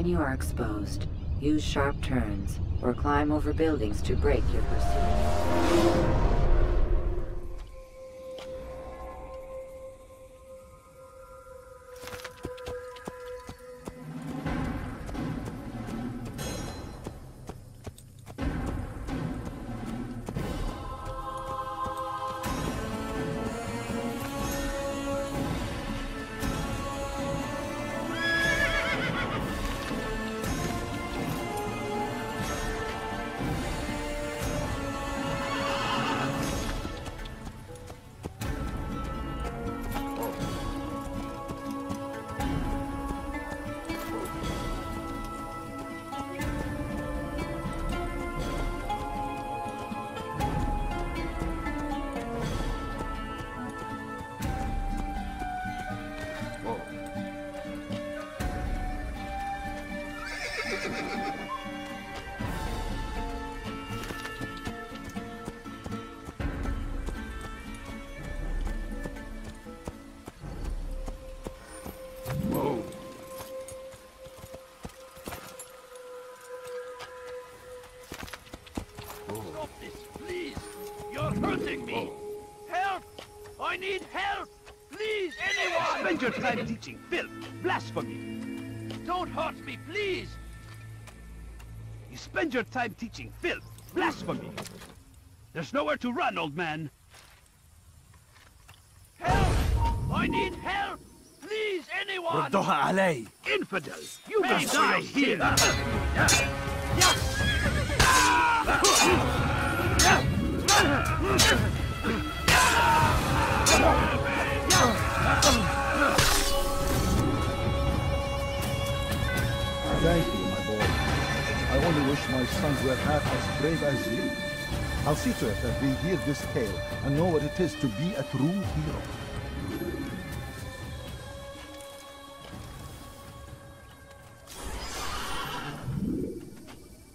When you are exposed, use sharp turns or climb over buildings to break your pursuit. Stop this, please! You're hurting me! Help! I need help! Please, anyone! Spend your time teaching filth, blasphemy! Don't hurt me, please! You spend your time teaching filth, blasphemy! There's nowhere to run, old man! Help! I need help! Please, anyone! ردوها علي! Infidel! You may die here! Thank you, my boy. I only wish my sons were half as brave as you. I'll see to it that they hear this tale and know what it is to be a true hero.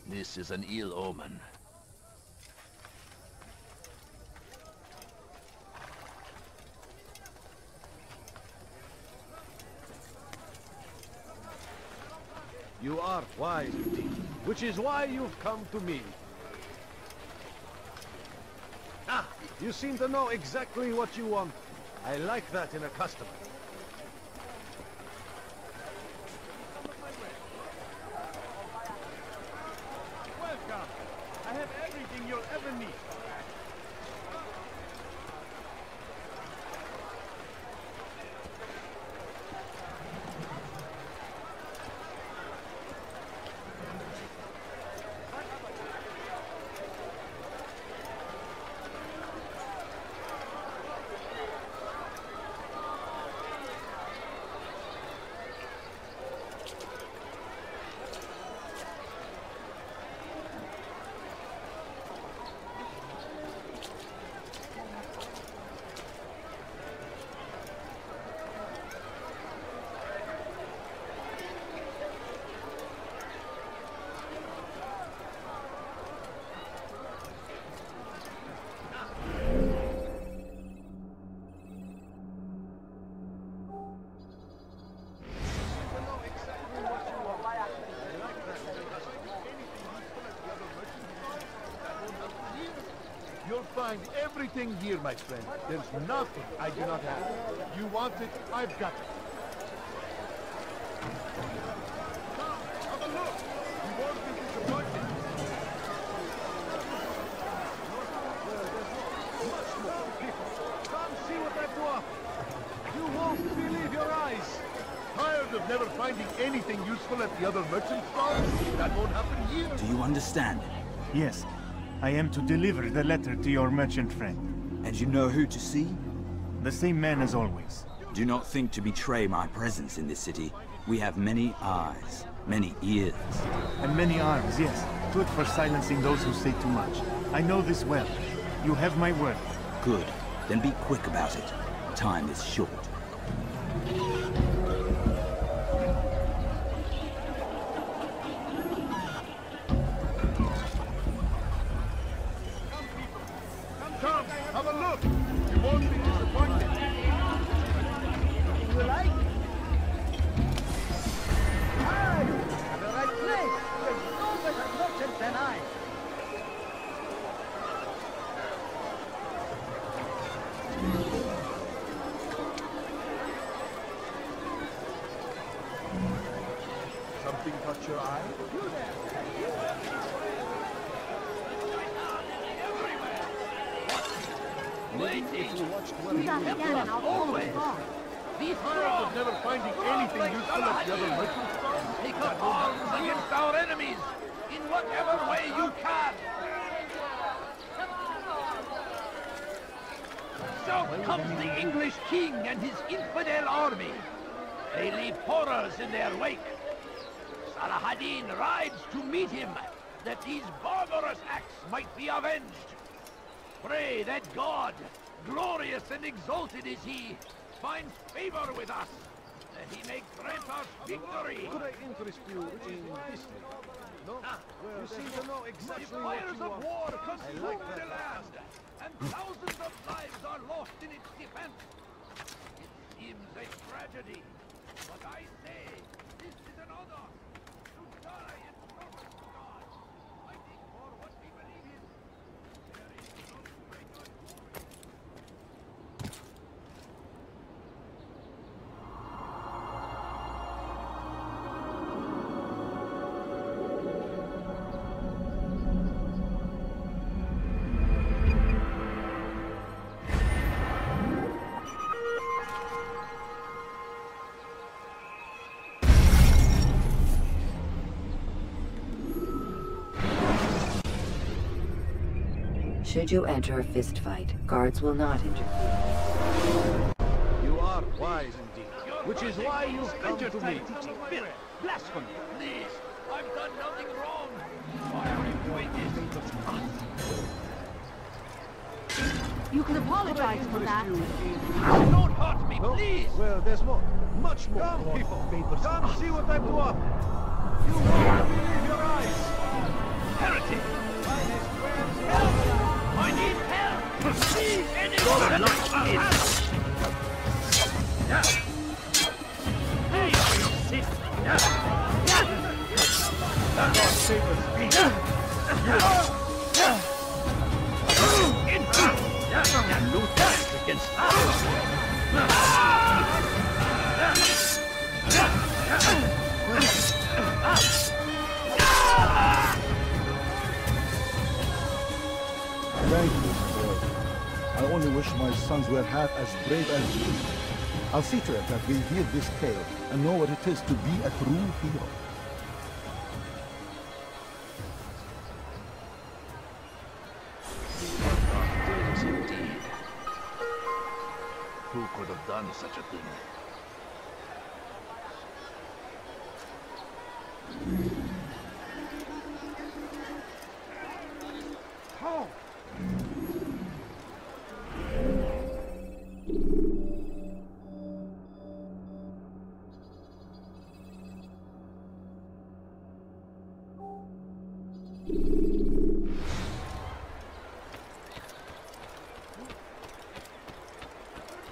This is an ill omen. You are wise, indeed, which is why you've come to me. Ah, you seem to know exactly what you want. I like that in a customer. Welcome! I have everything you'll ever need. You'll find everything here, my friend. There's nothing I do not have. You want it, I've got it. Come, have a look. You won't be disappointed. Much more people. Come see what I've to offer. You won't believe your eyes. Tired of never finding anything useful at the other merchant stalls? That won't happen here. Do you understand? Yes. I am to deliver the letter to your merchant friend. And you know who to see? The same man as always. Do not think to betray my presence in this city. We have many eyes, many ears. And many arms, yes. Good for silencing those who say too much. I know this well. You have my word. Good. Then be quick about it. Time is short. Come, have a look. You won't be disappointed. You like? Have a your eye? Waiting! Do that again and I'll follow the guard. Be Tired of never finding anything useful at the other merchant stores? Take up arms against our enemies in whatever way you can! South comes the English king and his infidel army. They leave horrors in their wake. Saladin rides to meet him, that these barbarous acts might be avenged. Pray that God, glorious and exalted is he, finds favor with us, that he may grant us victory. Could I interest you in history? No? Well, you seem to know exactly the what fires you of want. war I consume like the that. land, and thousands of lives are lost in its defense. It seems a tragedy, but I say this is an honor to die in service to God, fighting for what we believe in. There is no greater glory. Should you enter a fist fight, guards will not interfere. You are wise indeed, which is why you've come to me. Filth, blasphemy. Please, I've done nothing wrong. Why are you doing this? You can apologize for that. Don't hurt me, No? please. Well, there's more. Much more. Come, people. Come see what I've to offer. You won't believe your eyes. Heretic! Help! I need help! Please, anyone! Hey, you sit! God save us. No chance against us! Thank you, boy. I only wish my sons were half as brave as you. I'll see to it that we hear this tale and know what it is to be a true hero. Yes, indeed. Who could have done such a thing? How?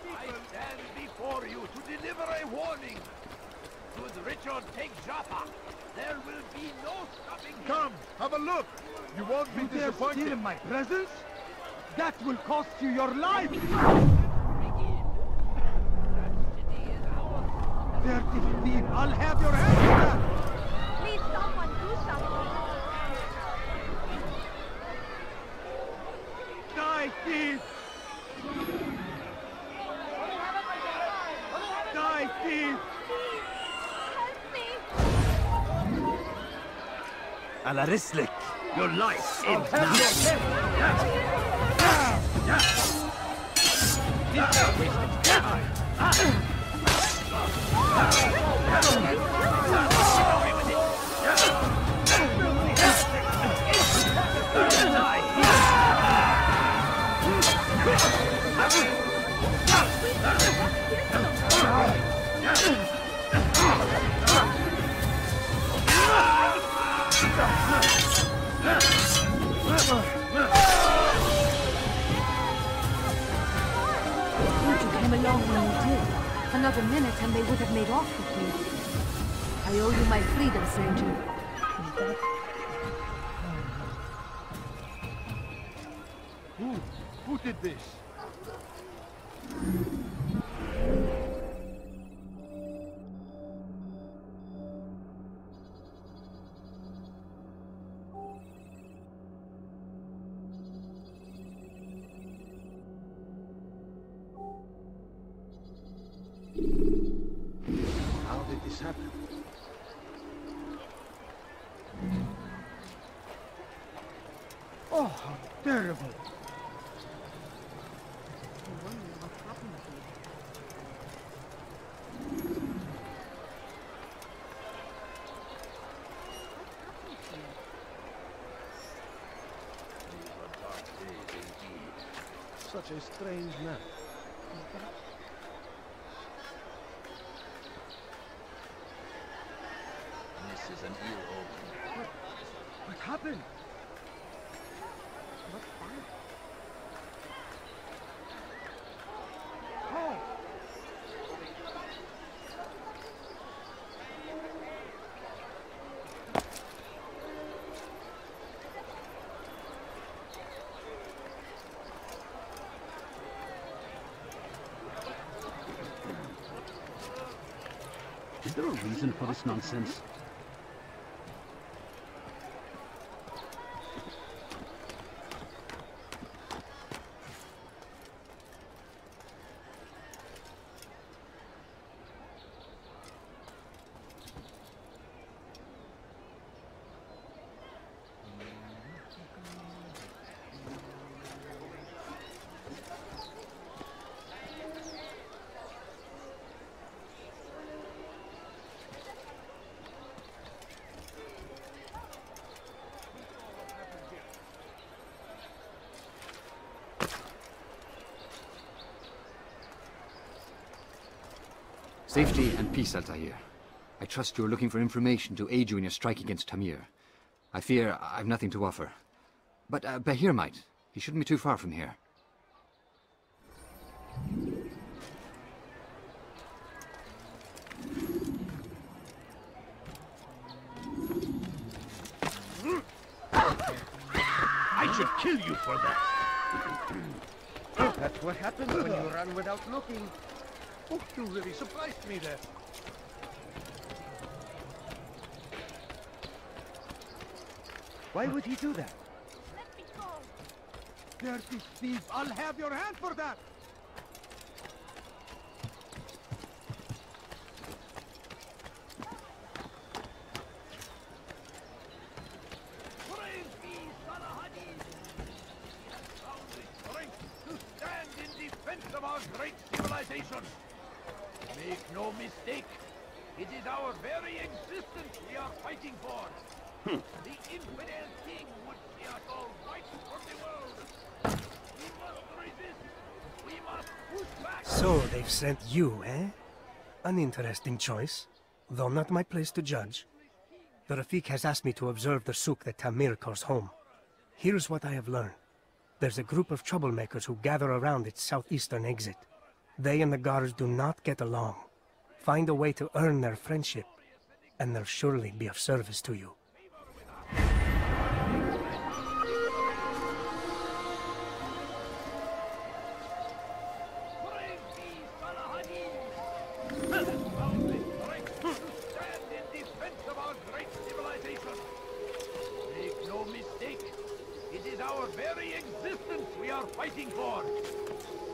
I stand before you to deliver a warning. Should Richard take Jaffa, there will be no stopping him. Come, have a look. You won't be disappointed. Steal my presents? That will cost you your life! Dirty thief! I'll have your head back! Please, someone do something. Die, thief! Die, thief! Ala Rislik, your life ends You came along when you did. Another minute and they would have made off with me. I owe you my freedom, stranger. Who did this? this happen? Oh, how terrible! Such a strange man. This is an ill omen. What happened? What's that? Oh! Is there a reason for this nonsense? Safety and peace, Altair. I trust you're looking for information to aid you in your strike against Tamir. I fear I've nothing to offer. But Bahir might. He shouldn't be too far from here. I should kill you for that. That's what happens when you run without looking. Oh, you really surprised me there. Why would he do that? Let me go! Dirty thief! I'll have your hand for that! Praise be, Salahadin! Found the strength to stand in defense of our great civilization. Make no mistake, it is our very existence we are fighting for. The infidel king would see us all wiped from the world. We must resist. We must push back. So they've sent you, eh? An interesting choice, though not my place to judge. The Rafik has asked me to observe the souk that Tamir calls home. Here's what I have learned. There's a group of troublemakers who gather around its southeastern exit. They and the guards do not get along. Find a way to earn their friendship, and they'll surely be of service to you. Fighting for.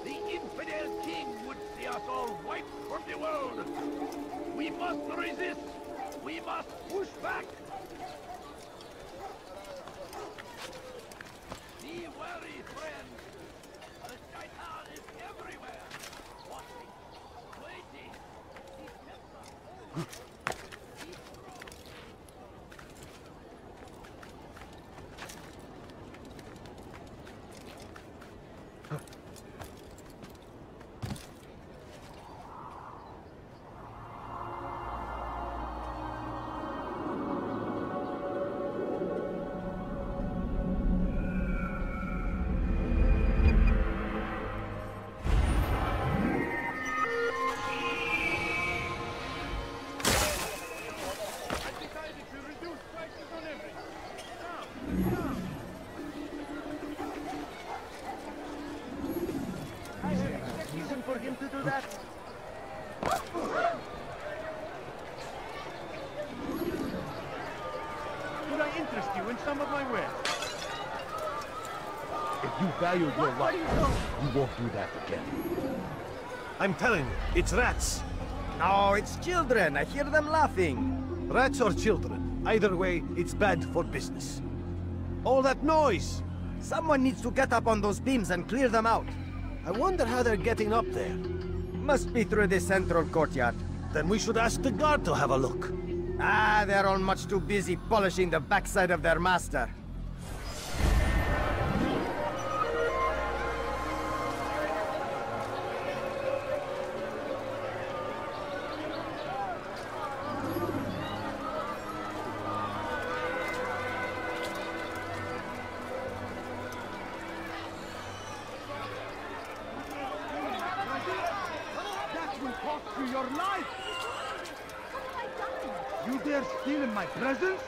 The infidel king would see us all wiped from the world. We must resist. We must push back. Be wary, friends. The shaitan is everywhere. Watching, waiting. He tempts us. For him to do that? Could I interest you in some of my wares? If you value your life, you won't do that again. I'm telling you, it's rats. No, it's children. I hear them laughing. Rats or children. Either way, it's bad for business. All that noise! Someone needs to get up on those beams and clear them out. I wonder how they're getting up there. Must be through the central courtyard. Then we should ask the guard to have a look. Ah, they're all much too busy polishing the backside of their master. Your life! You dare steal in my presence?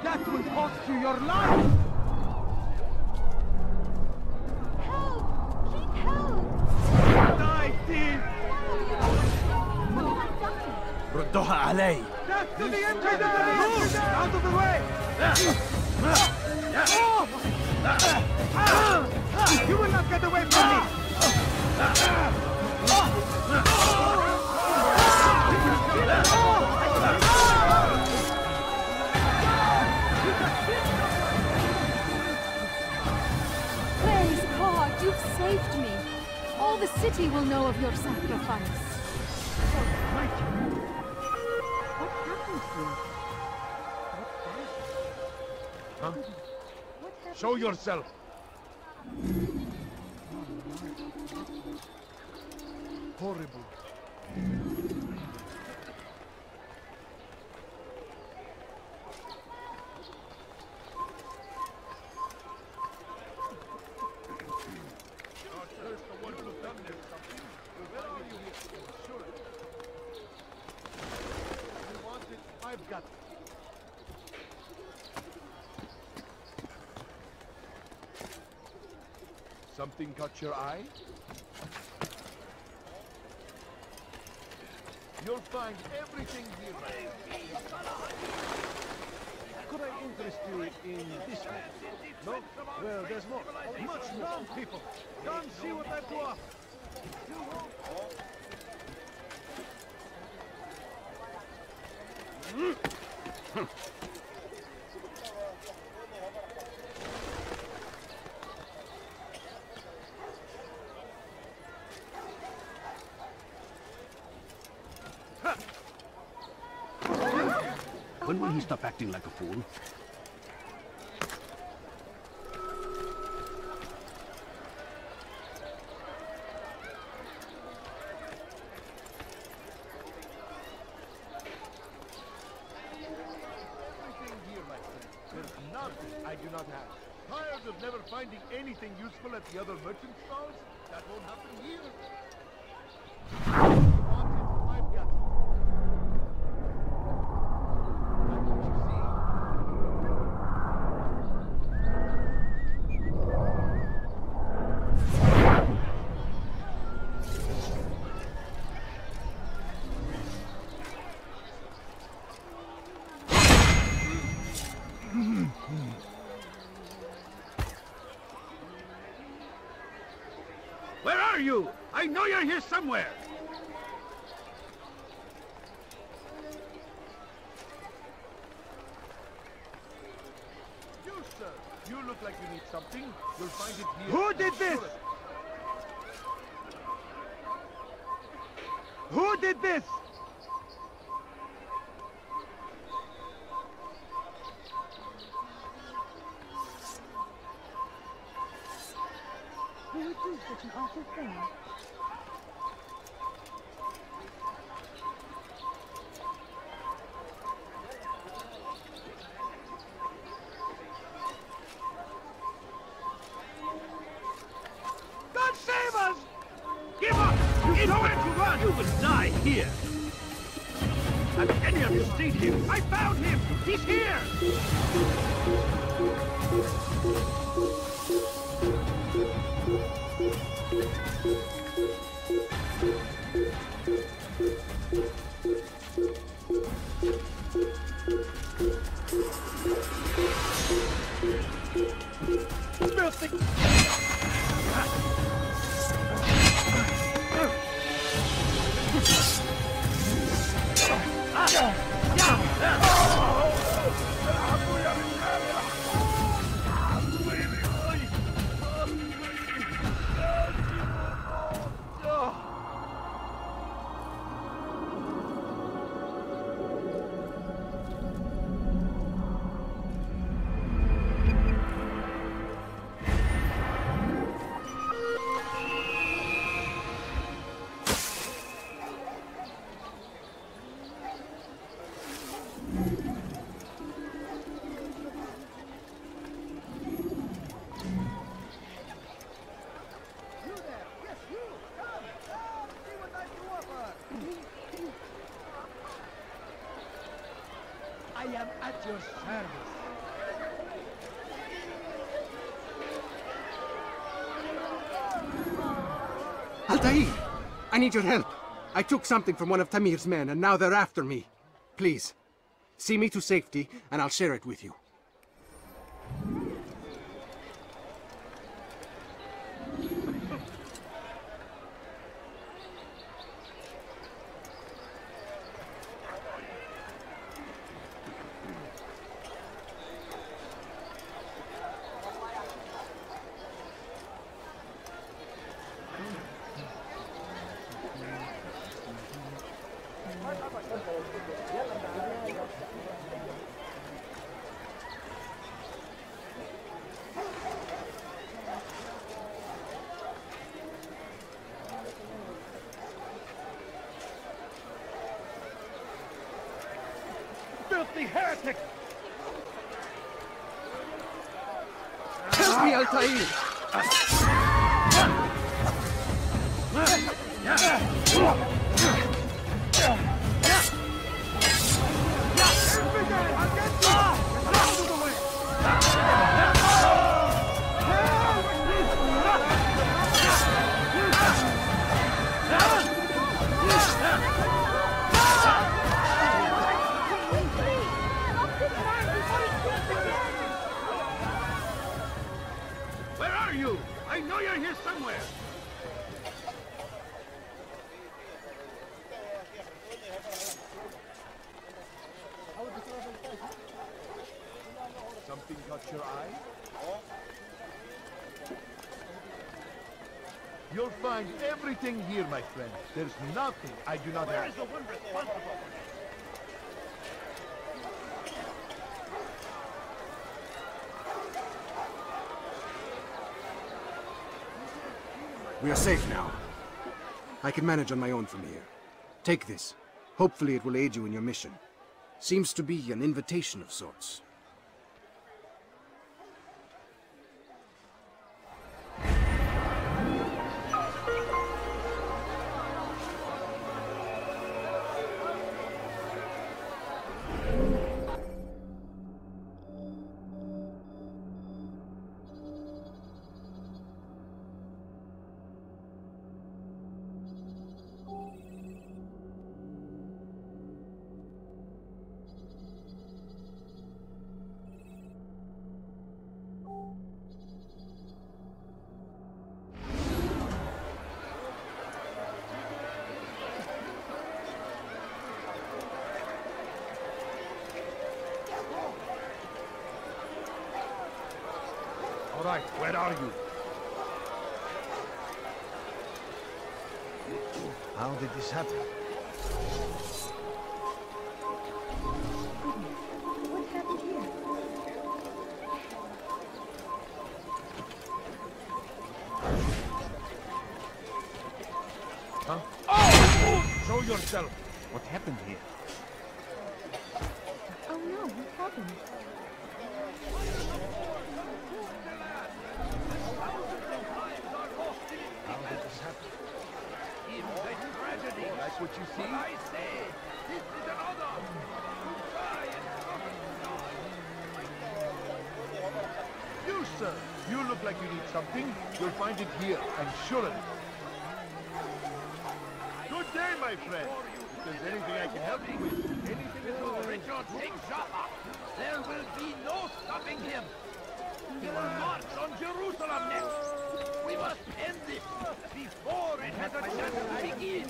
That will cost you your life! Help! Please help! Die, thief! ردوها علي! Death to the intruder! Move! Out of the way! You will not get away from me! Praise God, you've saved me. All the city will know of your sacrifice. What happened to you? Huh? Show yourself! Horrible. I've got it. Something caught your eye? You'll find everything here. Could I interest you in this man? No? Well, there's more. Much more people. Come see what I've to offer. When will he stop acting like a fool? I do not have. Tired of never finding anything useful at the other merchant stalls? That won't happen here. I've got it. Where are you? I know you're here somewhere! You, sir. You look like you need something. You'll find it here. Who did this? Who did this? Who would do such an awful thing? God save us! Give up! You nowhere to run! You will die here! Have any of you seen him? I found him! He's here! am at your service. Altair! I need your help. I took something from one of Tamir's men, and now they're after me. Please, see me to safety, and I'll share it with you. Filthy heretic! Help me, Altair! Where are you? I know you're here somewhere. Something caught your eye? You'll find everything here, my friend. There's nothing I do not have. Where is the one responsible? We are safe now. I can manage on my own from here. Take this. Hopefully it will aid you in your mission. Seems to be an invitation of sorts. All right, where are you? How did this happen? What happened here? Huh? Oh! Show yourself! What happened here? Oh no, what happened? How did this happen? It was a tragedy. Like what you see? What I say, this is another. Try and You, sir! You look like you need something. You'll find it here, I'm sure of it. Good day, my friend. If there's anything I can help you with, anything at all. Richard, take Jaffa. There will be no stopping him. He will march on Jerusalem next. We must end this before it has a chance to begin.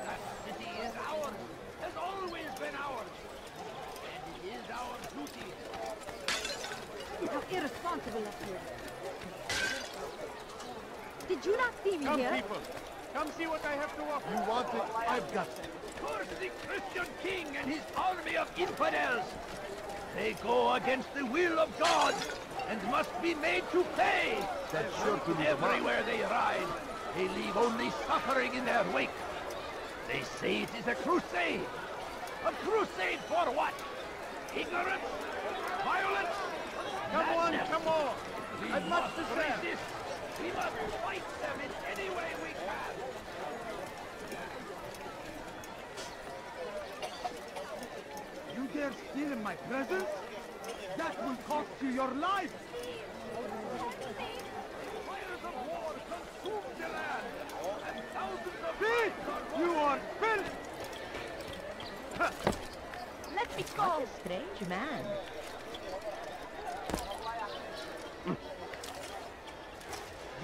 That city is ours, has always been ours. And it is our duty. How irresponsible of you. Did you not see me Come, here? people. Come see what I have to offer. You want it? I've got it. Curse the Christian king and his army of infidels. They go against the will of God and must be made to pay. That's sure to be everywhere they ride. They leave only suffering in their wake. They say it is a crusade. A crusade for what? Ignorance? Violence? Come on, come on. We I've much must to say. resist. We must fight them in any way we can. You dare steal my presence? That will cost you your life! Fires of war consume the land, and thousands of feet! You are filth! Let me go! What a strange man.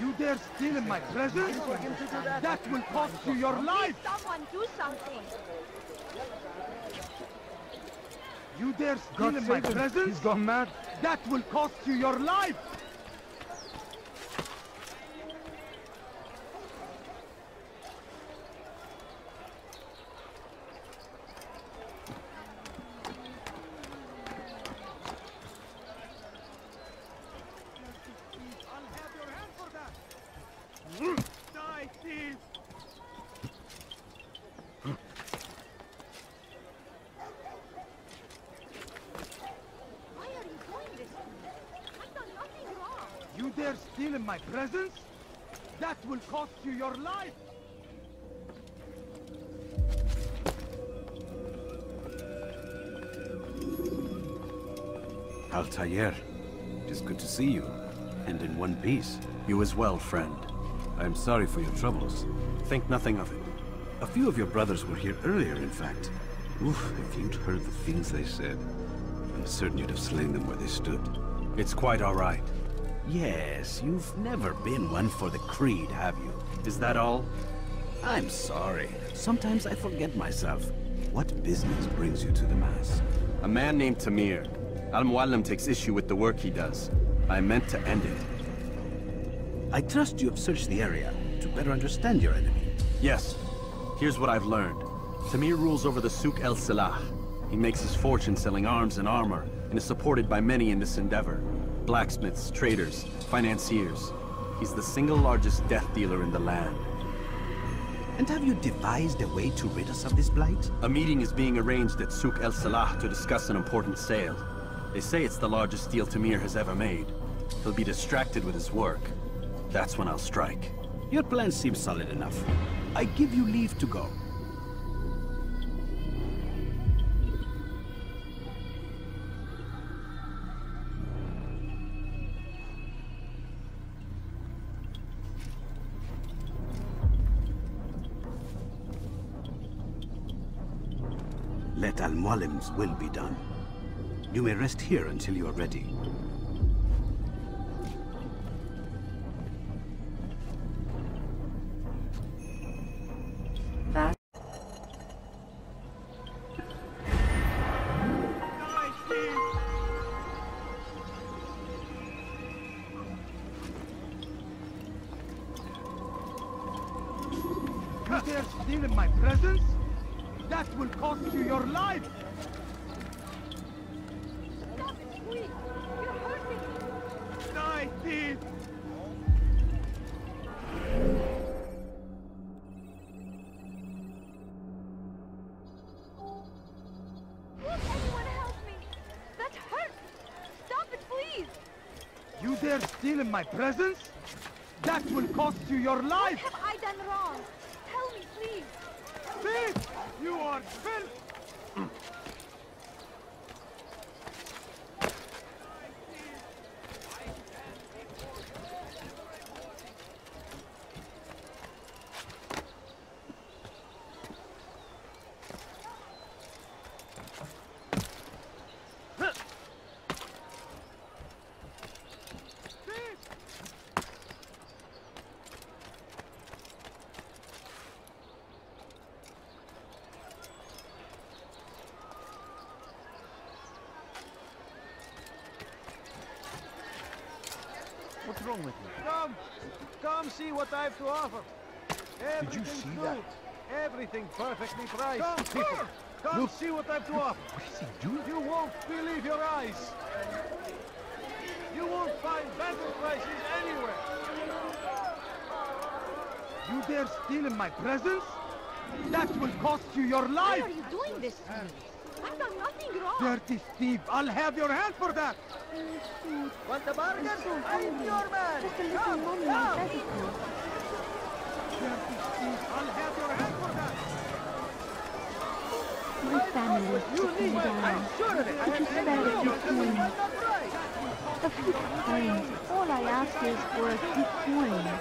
You dare steal in my presence? That will cost you your life! Someone do something! You dare steal in my presence? He's gone mad. That will cost you your life! Die, thief! Why are you doing this? I've done nothing wrong. You dare steal in my presence? That will cost you your life! Altair, it is good to see you, and in one piece. You as well, friend. I am sorry for your troubles. Think nothing of it. A few of your brothers were here earlier, in fact. Oof, if you'd heard the things they said, I'm certain you'd have slain them where they stood. It's quite all right. Yes, you've never been one for the creed, have you? Is that all? I'm sorry. Sometimes I forget myself. What business brings you to the Mass? A man named Tamir. Al-Muallim takes issue with the work he does. I meant to end it. I trust you have searched the area to better understand your enemy. Yes. Here's what I've learned. Tamir rules over the Souk el-Salah. He makes his fortune selling arms and armor, and is supported by many in this endeavor. Blacksmiths, traders, financiers. He's the single largest death dealer in the land. And have you devised a way to rid us of this blight? A meeting is being arranged at Souk el-Salah to discuss an important sale. They say it's the largest deal Tamir has ever made. He'll be distracted with his work. That's when I'll strike. Your plan seems solid enough. I give you leave to go. Let Al-Muallim's will be done. You may rest here until you are ready. That You dare steal in my presence? That will cost you your life! Stop it, please! You're hurting me! Die, thief! Won't anyone help me? That hurts! Stop it, please! You dare steal in my presence? That will cost you your life! What have I done wrong? Tell me, please! Thief! You are filth! What's wrong with you? Come see what I have to offer. Did you see that? Everything perfectly priced. Come see what I have to offer. What is he doing? You won't believe your eyes. You won't find better prices anywhere. You dare steal in my presence? That will cost you your Why life! are you doing this to me? I've done nothing wrong! Dirty thief! I'll have your hand for that! Want a bargain? I'm your man! Come! Dirty thief! I'll have your hand for that! family took me down. Could you spare a few coins? A few coins. All I ask is for a few coins.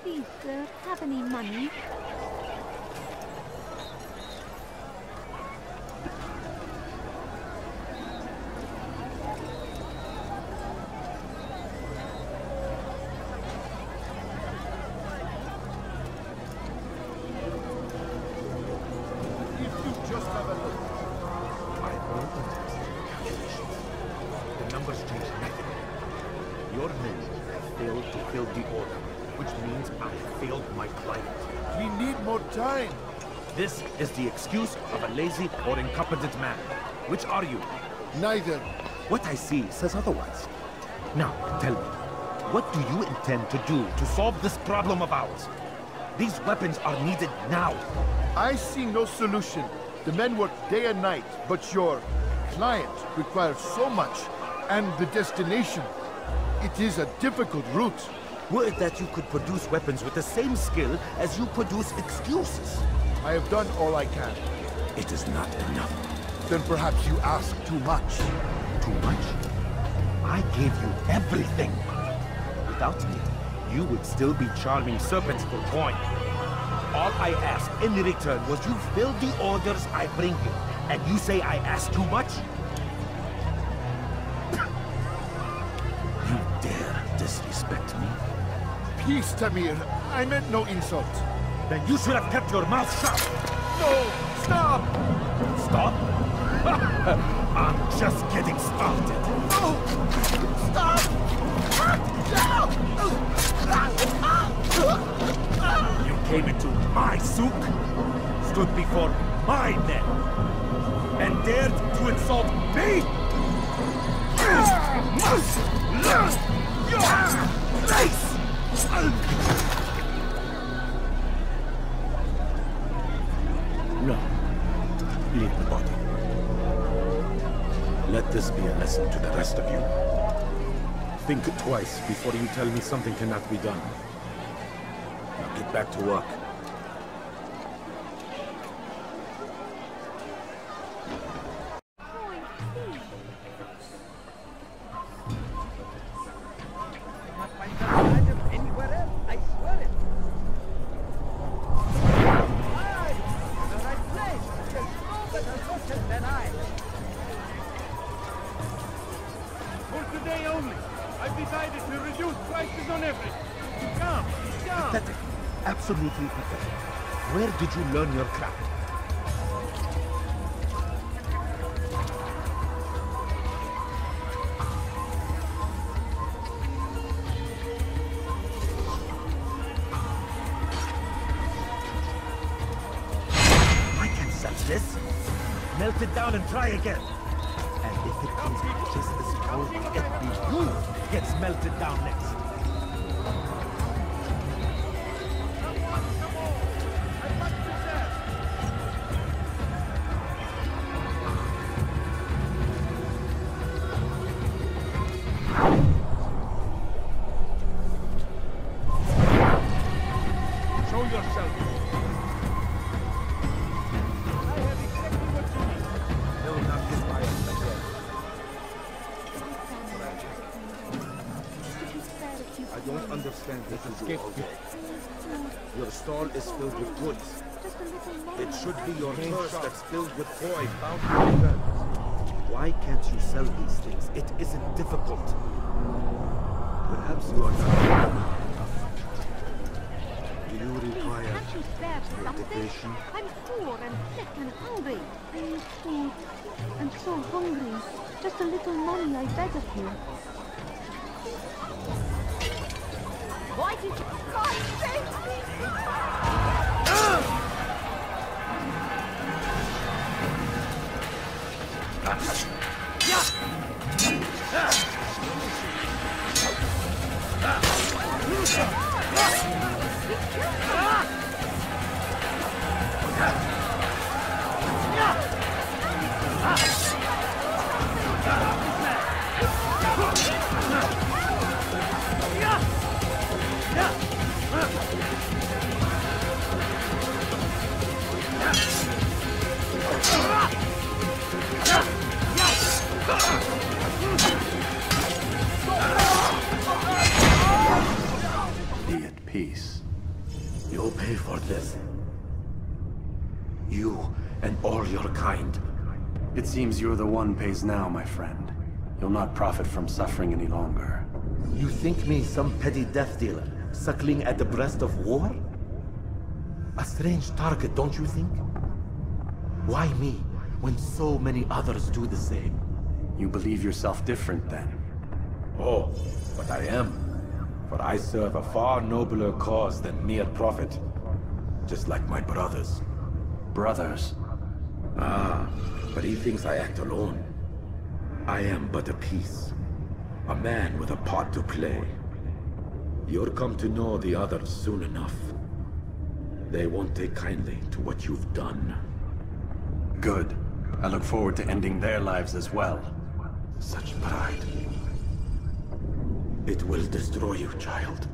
Please, sir, have any money? The numbers change nothing. Your men have failed to fill the order, which means I have failed my client. We need more time. This is the excuse of a lazy or incompetent man. Which are you? Neither. What I see says otherwise. Now, tell me, what do you intend to do to solve this problem of ours? These weapons are needed now. I see no solution. The men work day and night, but your client requires so much, and the destination. It is a difficult route. Were it that you could produce weapons with the same skill as you produce excuses? I have done all I can. It is not enough. Then perhaps you ask too much. Too much? I gave you everything. Without me, you would still be charming serpents for coin. All I ask in return was you fill the orders I bring you. And you say I ask too much? You dare disrespect me? Peace, Tamir. I meant no insult. Then you should have kept your mouth shut. No! Stop! Stop? I'm just getting started. No! Stop! You came into my souk, stood before my men, and dared to insult me? You must learn your place! No. Leave the body. Let this be a lesson to the rest of you. Think twice before you tell me something cannot be done. Now get back to work. Pathetic. Absolutely pathetic. Where did you learn your craft? I can sense this. Melt it down and try again. And if it comes out just as cold, it be you gets melted down next. Your stall is filled with goods. It should be your purse that's filled with coin. Why can't you sell these things? It isn't difficult. Perhaps you are not. Do you require medication? I'm poor and sick and hungry. I need food. I'm so hungry. Just a little money, I beg of you. Why did you not save me? Be at peace. You'll pay for this. You and all your kind. It seems you're the one pays now, my friend. You'll not profit from suffering any longer. You think me some petty death dealer, suckling at the breast of war? A strange target, don't you think? Why me, when so many others do the same? You believe yourself different, then? Oh, but I am. For I serve a far nobler cause than mere profit. Just like my brothers. Brothers? Ah, but he thinks I act alone. I am but a piece. A man with a part to play. You'll come to know the others soon enough. They won't take kindly to what you've done. Good. I look forward to ending their lives as well. Such pride. It will destroy you, child.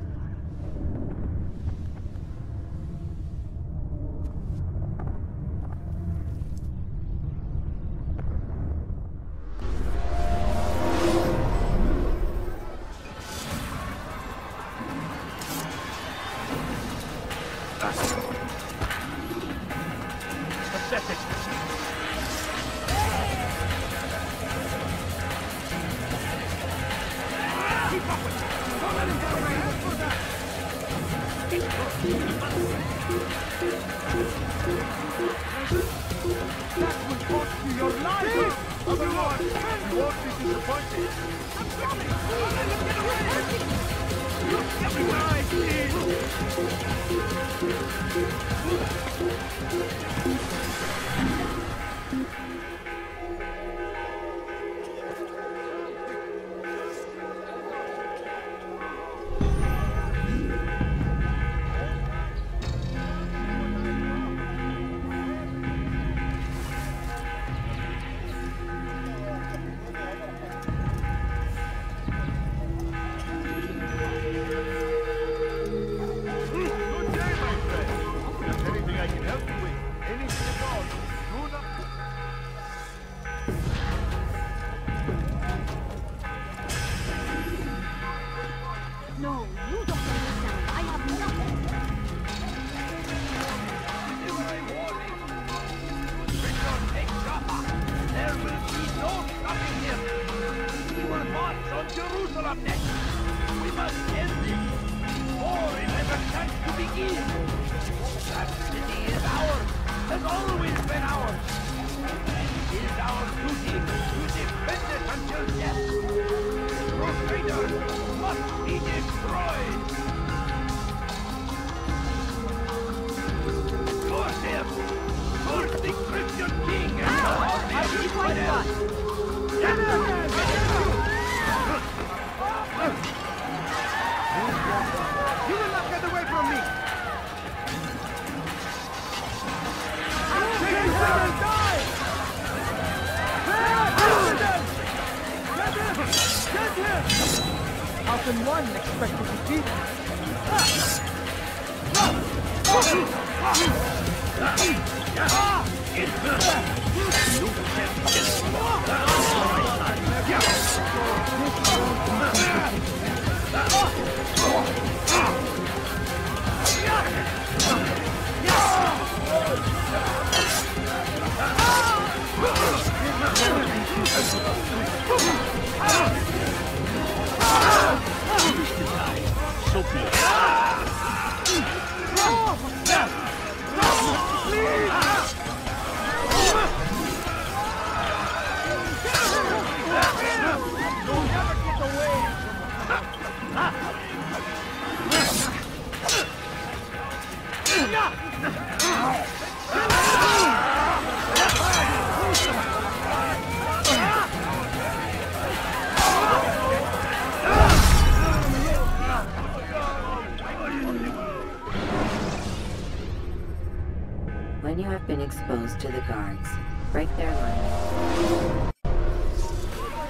When you have been exposed to the guards, break their line.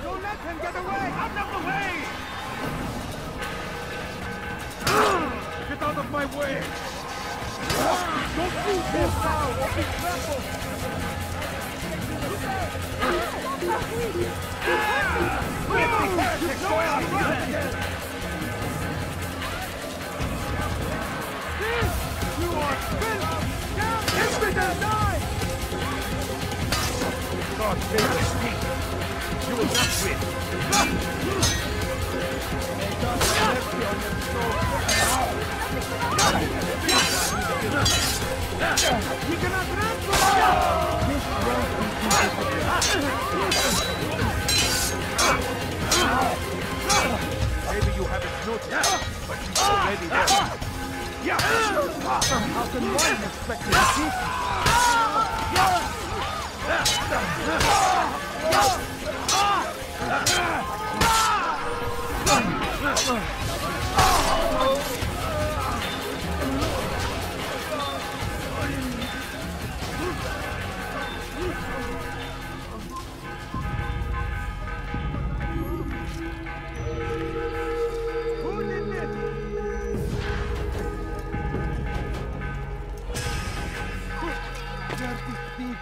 Don't let him get away! Out of the way! Get out of my way! Don't move him now or be trampled! God favor speak. You will not win. May God have mercy on your soul. We cannot run for Maybe you haven't noticed, but he's already there. How can one expect to defeat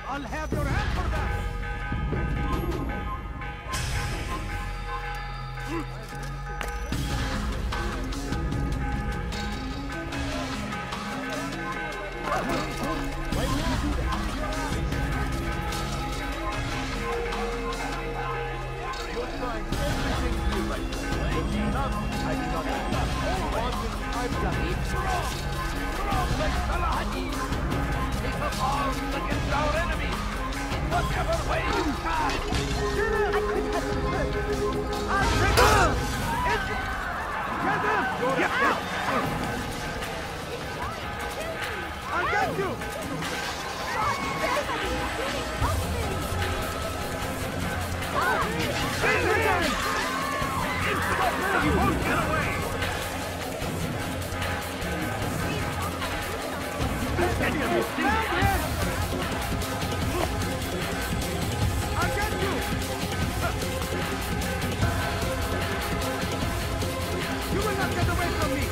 I'll have your hand for that! Why would you do that? You're trying everything to be right. But enough, I do not enough. Wanted, I've done it. Strong like Salah. Take up arms against our enemies in whatever way you can. I'll get you! You won't get away! Any of you I'll get you! You will not get away from me!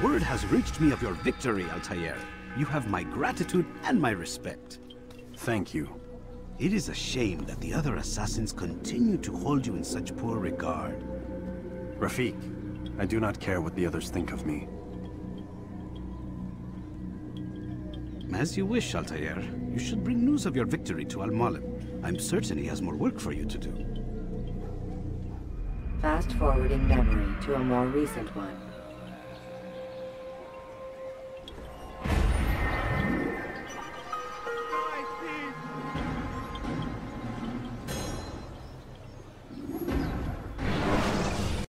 Word has reached me of your victory, Altair. You have my gratitude and my respect. Thank you. It is a shame that the other assassins continue to hold you in such poor regard. Rafik, I do not care what the others think of me. As you wish, Altair. You should bring news of your victory to Al-Malim. I'm certain he has more work for you to do. Fast forwarding memory to a more recent one.